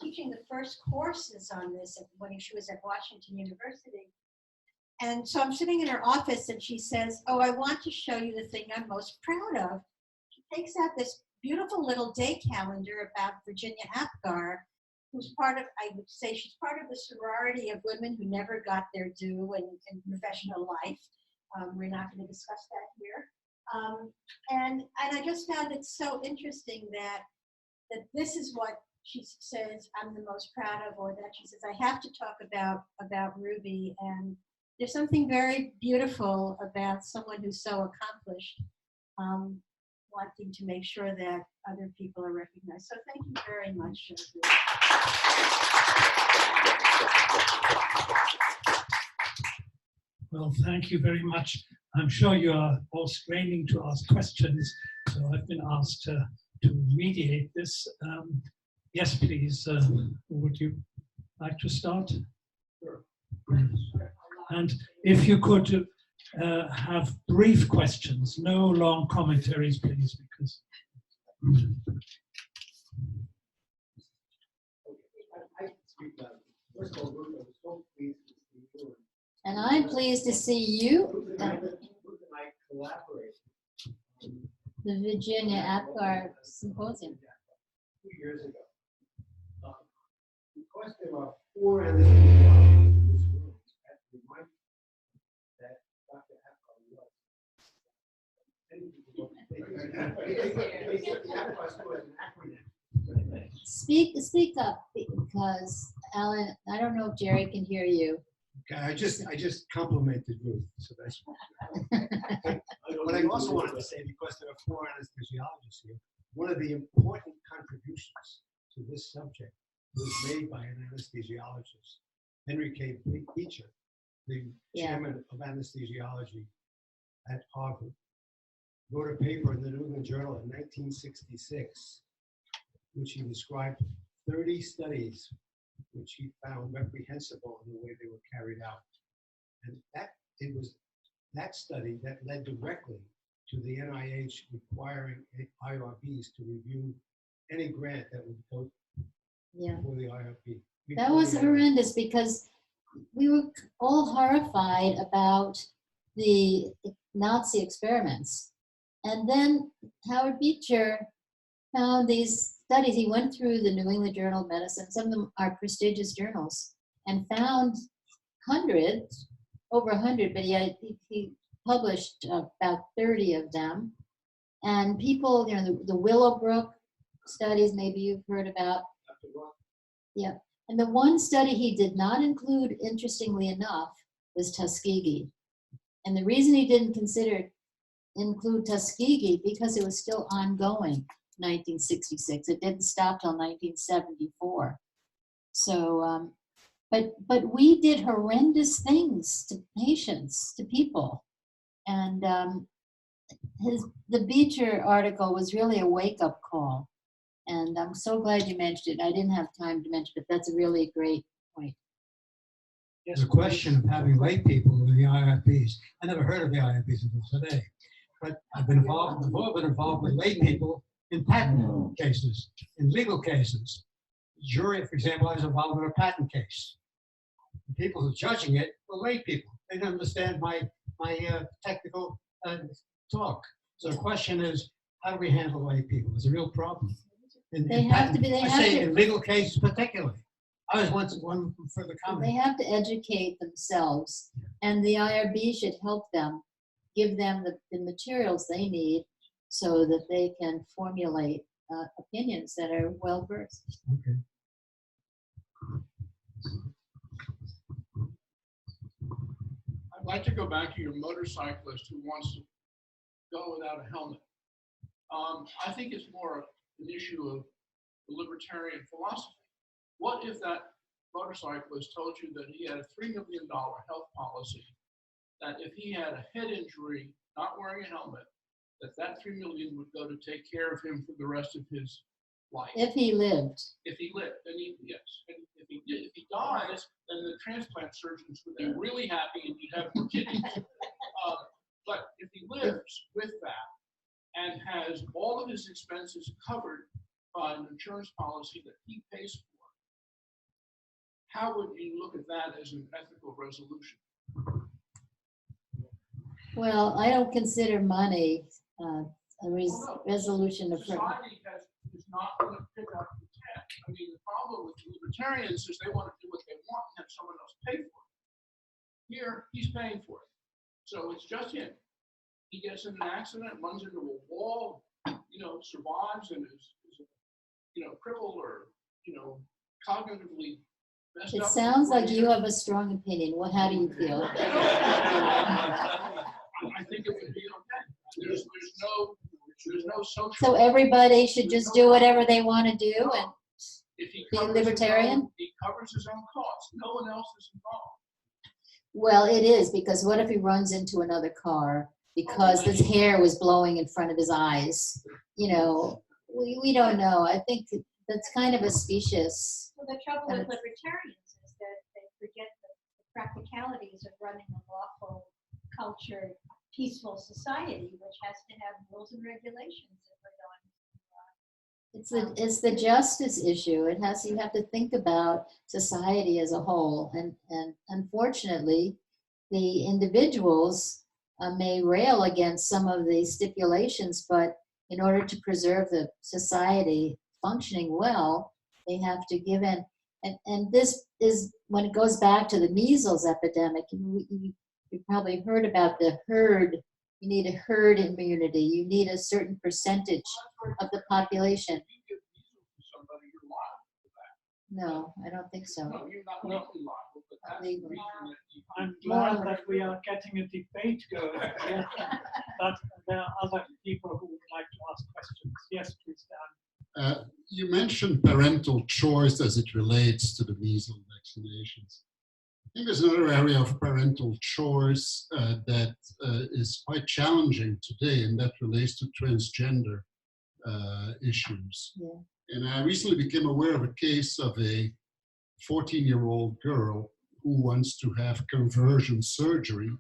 teaching the first courses on this when she was at Washington University. And so I'm sitting in her office and she says, "Oh, I want to show you the thing I'm most proud of." She takes out this beautiful little day calendar about Virginia Apgar, who's I would say she's part of the sorority of women who never got their due in professional life. We're not going to discuss that here. And I just found it so interesting that this is what she says I'm the most proud of, or that she says I have to talk about Ruby. And there's something very beautiful about someone who's so accomplished, wanting to make sure that other people are recognized. So thank you very much. Well, thank you very much. I'm sure you are all straining to ask questions, so I've been asked to mediate this. Yes, please. Would you like to start? Sure. And if you could have brief questions, no long commentaries, please, because. First of all, Ruth, I was so pleased to see you. And I'm pleased to see you Ruth and I collaborated on the Virginia Apgar Symposium. 2 years ago. Because there are 4 anesthesiologists in this room, I have to remind you that Dr. Apgar was. Many people they said the Apgar school as an acronym. Speak up, because Alan, I don't know if Jerry can hear you. Okay, I just complimented Ruth, so that's what I also wanted to say, because there are 4 anesthesiologists here. One of the important contributions to this subject was made by an anesthesiologist, Henry K. Beecher, the chairman of anesthesiology at Harvard, wrote a paper in the New England Journal in 1966, which he described 30 studies which he found reprehensible in the way they were carried out. And it was that study that led directly to the NIH requiring IRBs to review any grant that would go for the IRB. That was horrendous because we were all horrified about the Nazi experiments. And then Howard Beecher found these studies. He went through the New England Journal of Medicine, some of them are prestigious journals, and found hundreds, over 100, but he published about 30 of them. And people, the Willowbrook studies, maybe you've heard about. Yeah. And the one study he did not include, interestingly enough, was Tuskegee. And the reason he didn't include Tuskegee because it was still ongoing, 1966. It didn't stop till 1974. So, but we did horrendous things to patients, to people. And the Beecher article was really a wake-up call. And I'm so glad you mentioned it. I didn't have time to mention it, but that's a really great point. There's a question of having lay people in the IRBs. I never heard of the IRBs until today, but I've been involved with lay people in patent cases, in legal cases. The jury, for example, I was involved in a patent case. The people who are judging it were lay people. They didn't understand my technical talk. So the question is, how do we handle lay people? It's a real problem. In legal cases particularly. I was once one for the comment. They have to educate themselves, and the IRB should help them, give them the materials they need so that they can formulate opinions that are well versed. Okay. I'd like to go back to your motorcyclist who wants to go without a helmet. I think it's more an issue of the libertarian philosophy. What if that motorcyclist told you that he had a $3 million health policy, that if he had a head injury, not wearing a helmet, that $3 million would go to take care of him for the rest of his life? If he lived. If he lived, then yes. And if he dies, then the transplant surgeons would be really happy and you'd have more kidneys. But if he lives with that and has all of his expenses covered by an insurance policy that he pays for, how would you look at that as an ethical resolution? Well, I don't consider money resolution of society is not going to pick up the tab. I mean, the problem with the libertarians is they want to do what they want and have someone else pay for it. Here, he's paying for it. So it's just him. He gets in an accident, runs into a wall, survives and is crippled or, cognitively messed up. It sounds like you have a strong opinion. How do you feel? I think it would be okay. There's no social. So everybody should just do whatever they want to do and if he be libertarian? He covers his own costs. No one else is involved. Well, it is, because what if he runs into another car because his hair was blowing in front of his eyes? We don't know. I think that's kind of a specious. Well, the trouble with libertarians is that they forget the practicalities of running a lawful, cultured, peaceful society, which has to have rules and regulations if we're going to. It's the justice issue. You have to think about society as a whole, and unfortunately, the individuals may rail against some of the stipulations, but in order to preserve the society functioning well, they have to give in. And this is when it goes back to the measles epidemic. You probably heard about the herd. You need a herd immunity. You need a certain percentage of the population. No, I don't think so. No, you're not legally liable, but that's the reason that I'm glad that we are getting a debate going. But there are other people who would like to ask questions. Yes, please, Dan. You mentioned parental choice as it relates to the measles vaccinations. I think there's another area of parental choice that is quite challenging today, and that relates to transgender issues. Yeah. And I recently became aware of a case of a 14-year-old girl who wants to have conversion surgery.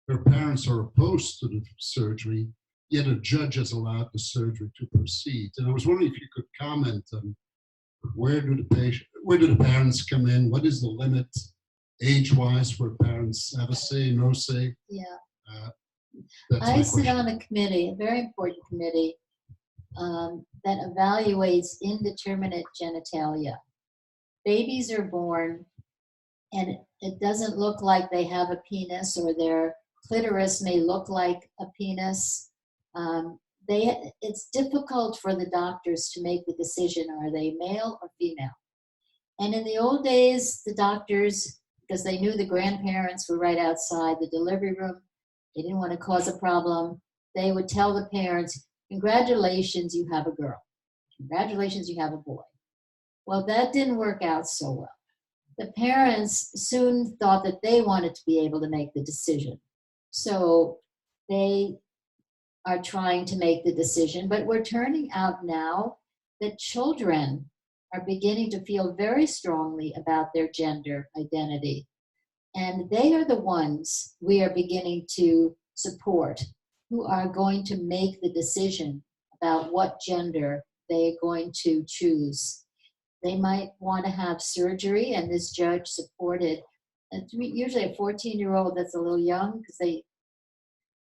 Her parents are opposed to the surgery, yet a judge has allowed the surgery to proceed. And I was wondering if you could comment on where do the parents come in? What is the limit age-wise where parents have a say, no say? Yeah. That's I my sit question. on a committee, a very important committee, that evaluates indeterminate genitalia. Babies are born and it doesn't look like they have a penis, or their clitoris may look like a penis. It's difficult for the doctors to make the decision, are they male or female? And in the old days, the doctors, because they knew the grandparents were right outside the delivery room, they didn't want to cause a problem, they would tell the parents, congratulations, you have a girl. Congratulations, you have a boy. Well, that didn't work out so well. The parents soon thought that they wanted to be able to make the decision. So they are trying to make the decision, but we're turning out now that children are beginning to feel very strongly about their gender identity. And they are the ones we are beginning to support, who are going to make the decision about what gender they're going to choose. They might want to have surgery, and this judge supported, usually a 14-year-old that's a little young, because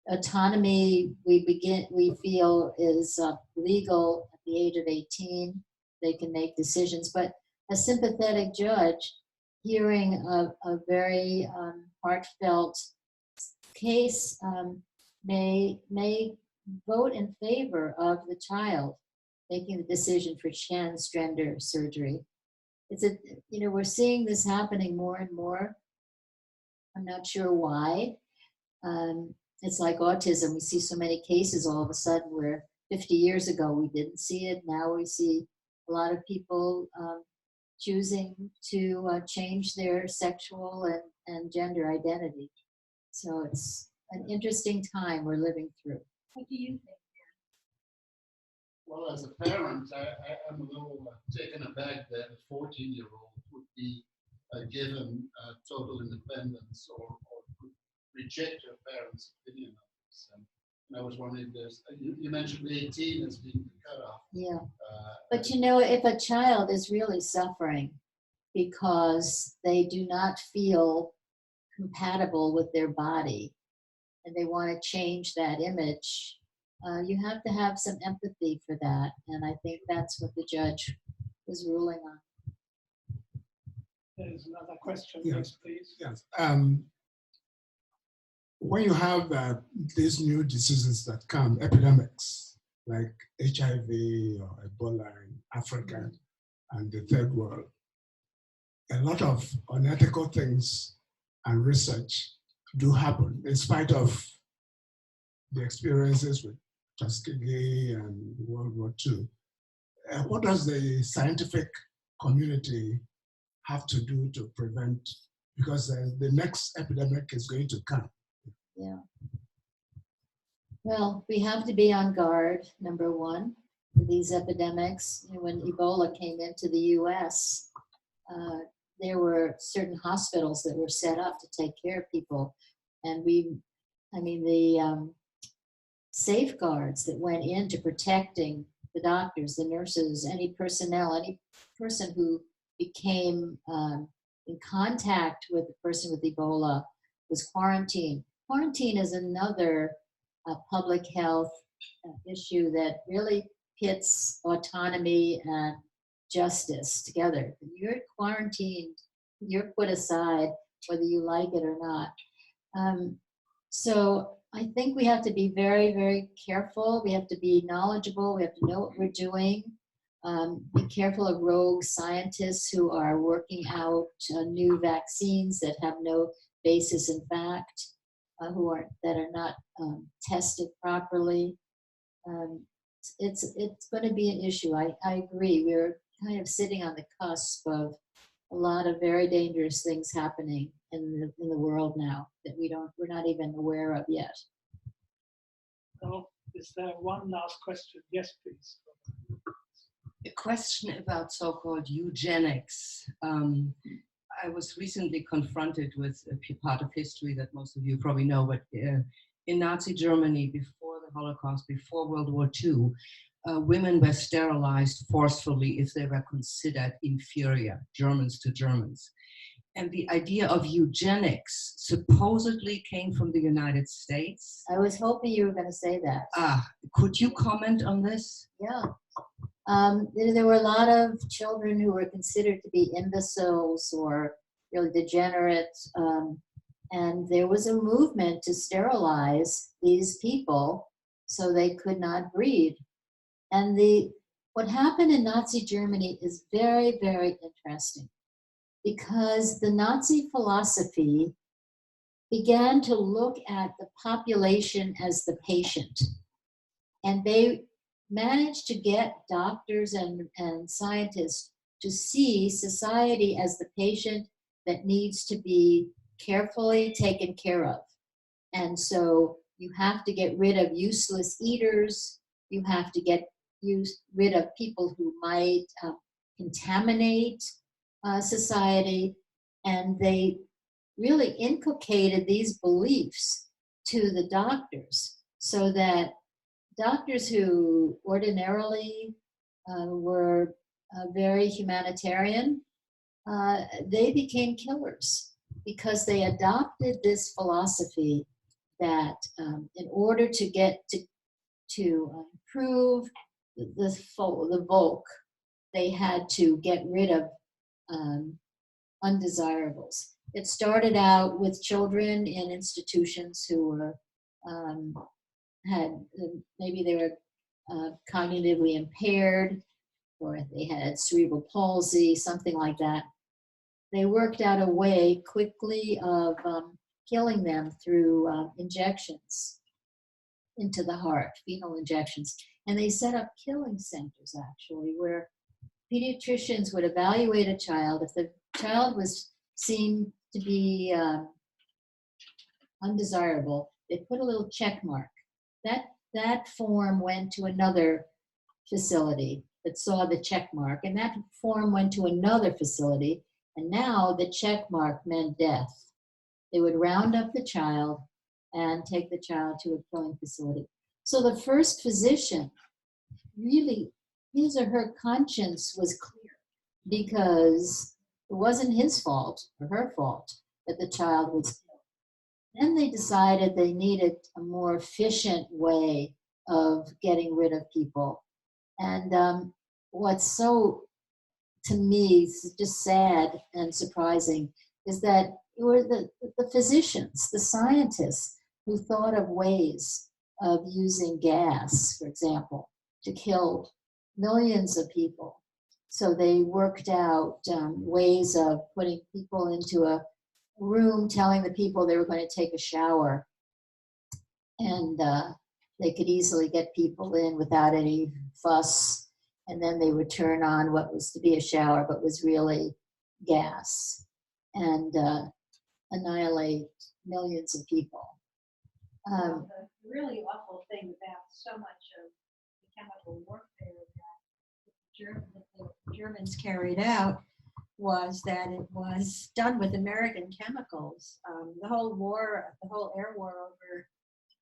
autonomy we feel is legal at the age of 18. They can make decisions, but a sympathetic judge hearing a very heartfelt case may vote in favor of the child making the decision for transgender surgery. We're seeing this happening more and more. I'm not sure why. It's like autism. We see so many cases all of a sudden where 50 years ago we didn't see it. Now we see a lot of people choosing to change their sexual and gender identity. So it's an interesting time we're living through. What do you think? Well, as a parent, I'm a little taken aback that a 14-year-old would be given total independence or could reject her parents' opinion on this. And I was wondering, you mentioned 18 as being the cutoff. Yeah. But if a child is really suffering because they do not feel compatible with their body and they want to change that image, you have to have some empathy for that. And I think that's what the judge was ruling on. There's another question. Yeah. Yes, please. Yes. When you have these new diseases that come, epidemics like HIV or Ebola in Africa and the third world, a lot of unethical things and research do happen in spite of the experiences with Tuskegee and World War II. What does the scientific community have to do to prevent, because the next epidemic is going to come? Yeah. Well, we have to be on guard, number one, for these epidemics. When Ebola came into the US, there were certain hospitals that were set up to take care of people. And the safeguards that went into protecting the doctors, the nurses, any personnel, any person who became in contact with the person with Ebola was quarantined. Quarantine is another public health issue that really pits autonomy and justice together. When you're quarantined, you're put aside whether you like it or not. So I think we have to be very, very careful. We have to be knowledgeable. We have to know what we're doing. Be careful of rogue scientists who are working out new vaccines that have no basis in fact, that are not tested properly. It's going to be an issue. I agree. We're kind of sitting on the cusp of a lot of very dangerous things happening in the world now that we're not even aware of yet. Well, is there one last question? Yes, please. A question about so-called eugenics. I was recently confronted with a part of history that most of you probably know, but in Nazi Germany, before the Holocaust, before World War II, women were sterilized forcefully if they were considered inferior, Germans to Germans. And the idea of eugenics supposedly came from the United States. I was hoping you were going to say that. Could you comment on this? Yeah. There were a lot of children who were considered to be imbeciles or really degenerate. And there was a movement to sterilize these people so they could not breed. And what happened in Nazi Germany is very, very interesting, because the Nazi philosophy began to look at the population as the patient. And they managed to get doctors and scientists to see society as the patient that needs to be carefully taken care of. And so you have to get rid of useless eaters. You have to get rid of people who might contaminate society. And they really inculcated these beliefs to the doctors, so that doctors who ordinarily were very humanitarian, they became killers, because they adopted this philosophy that in order to get to improve the Volk, they had to get rid of undesirables. It started out with children in institutions who were maybe they were cognitively impaired, or they had cerebral palsy, something like that. They worked out a way quickly of killing them through injections into the heart, venal injections. And they set up killing centers, actually, where pediatricians would evaluate a child. If the child was seen to be undesirable, they put a little check mark. That form went to another facility that saw the check mark, and that form went to another facility, and now the check mark meant death. They would round up the child and take the child to a killing facility. So the first physician, really, his or her conscience was clear, because it wasn't his fault or her fault that the child was killed. Then they decided they needed a more efficient way of getting rid of people. And what's so, to me, just sad and surprising is that it were the physicians, the scientists, who thought of ways of using gas, for example, to kill millions of people. So they worked out ways of putting people into a room, telling the people they were going to take a shower, and they could easily get people in without any fuss, and then they would turn on what was to be a shower but was really gas, and annihilate millions of people. The really awful thing about so much of the chemical warfare that the Germans carried out was that it was done with American chemicals. The whole war, the whole air war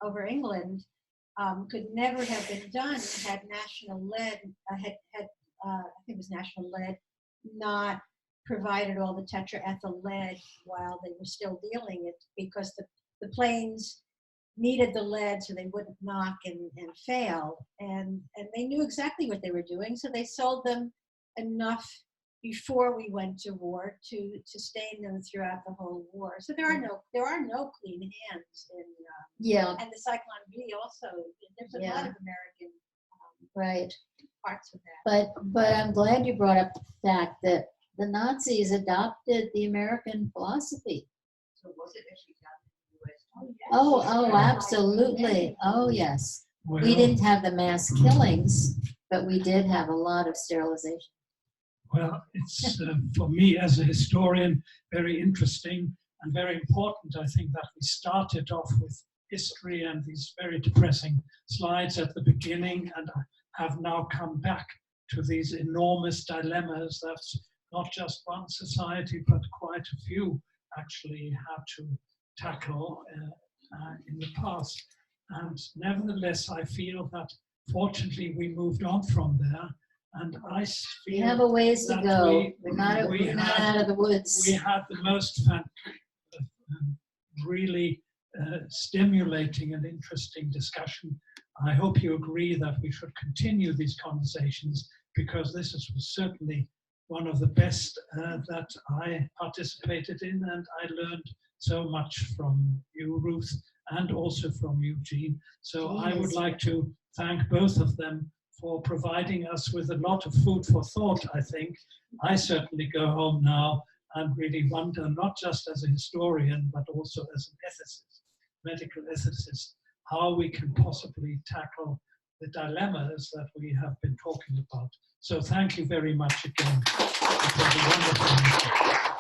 over England could never have been done had National Lead, I think it was National Lead, not provided all the tetraethyl lead while they were still dealing it, because the planes needed the lead so they wouldn't knock and fail. And they knew exactly what they were doing, so they sold them enough before we went to war to sustain them throughout the whole war. So there are no clean hands in and the Cyclone B also. There's a lot of American right parts of that. But I'm glad you brought up the fact that the Nazis adopted the American philosophy. So was it actually done in the US? Oh, absolutely. Oh, yes. Well, We didn't have the mass killings, but we did have a lot of sterilization. Well, it's for me as a historian very interesting and very important. I think that we started off with history and these very depressing slides at the beginning, and have now come back to these enormous dilemmas that not just one society, but quite a few actually had to tackle in the past. And nevertheless, I feel that fortunately we moved on from there. And I feel we have a ways to that go. We're not had, out of the woods. We had the most really stimulating and interesting discussion. I hope you agree that we should continue these conversations, because this was certainly one of the best that I participated in, and I learned so much from you, Ruth, and also from you, Jeanne. So I would like to thank both of them for providing us with a lot of food for thought, I think. I certainly go home now and really wonder, not just as a historian, but also as an ethicist, medical ethicist, how we can possibly tackle the dilemmas that we have been talking about. So thank you very much again. It was a wonderful meeting.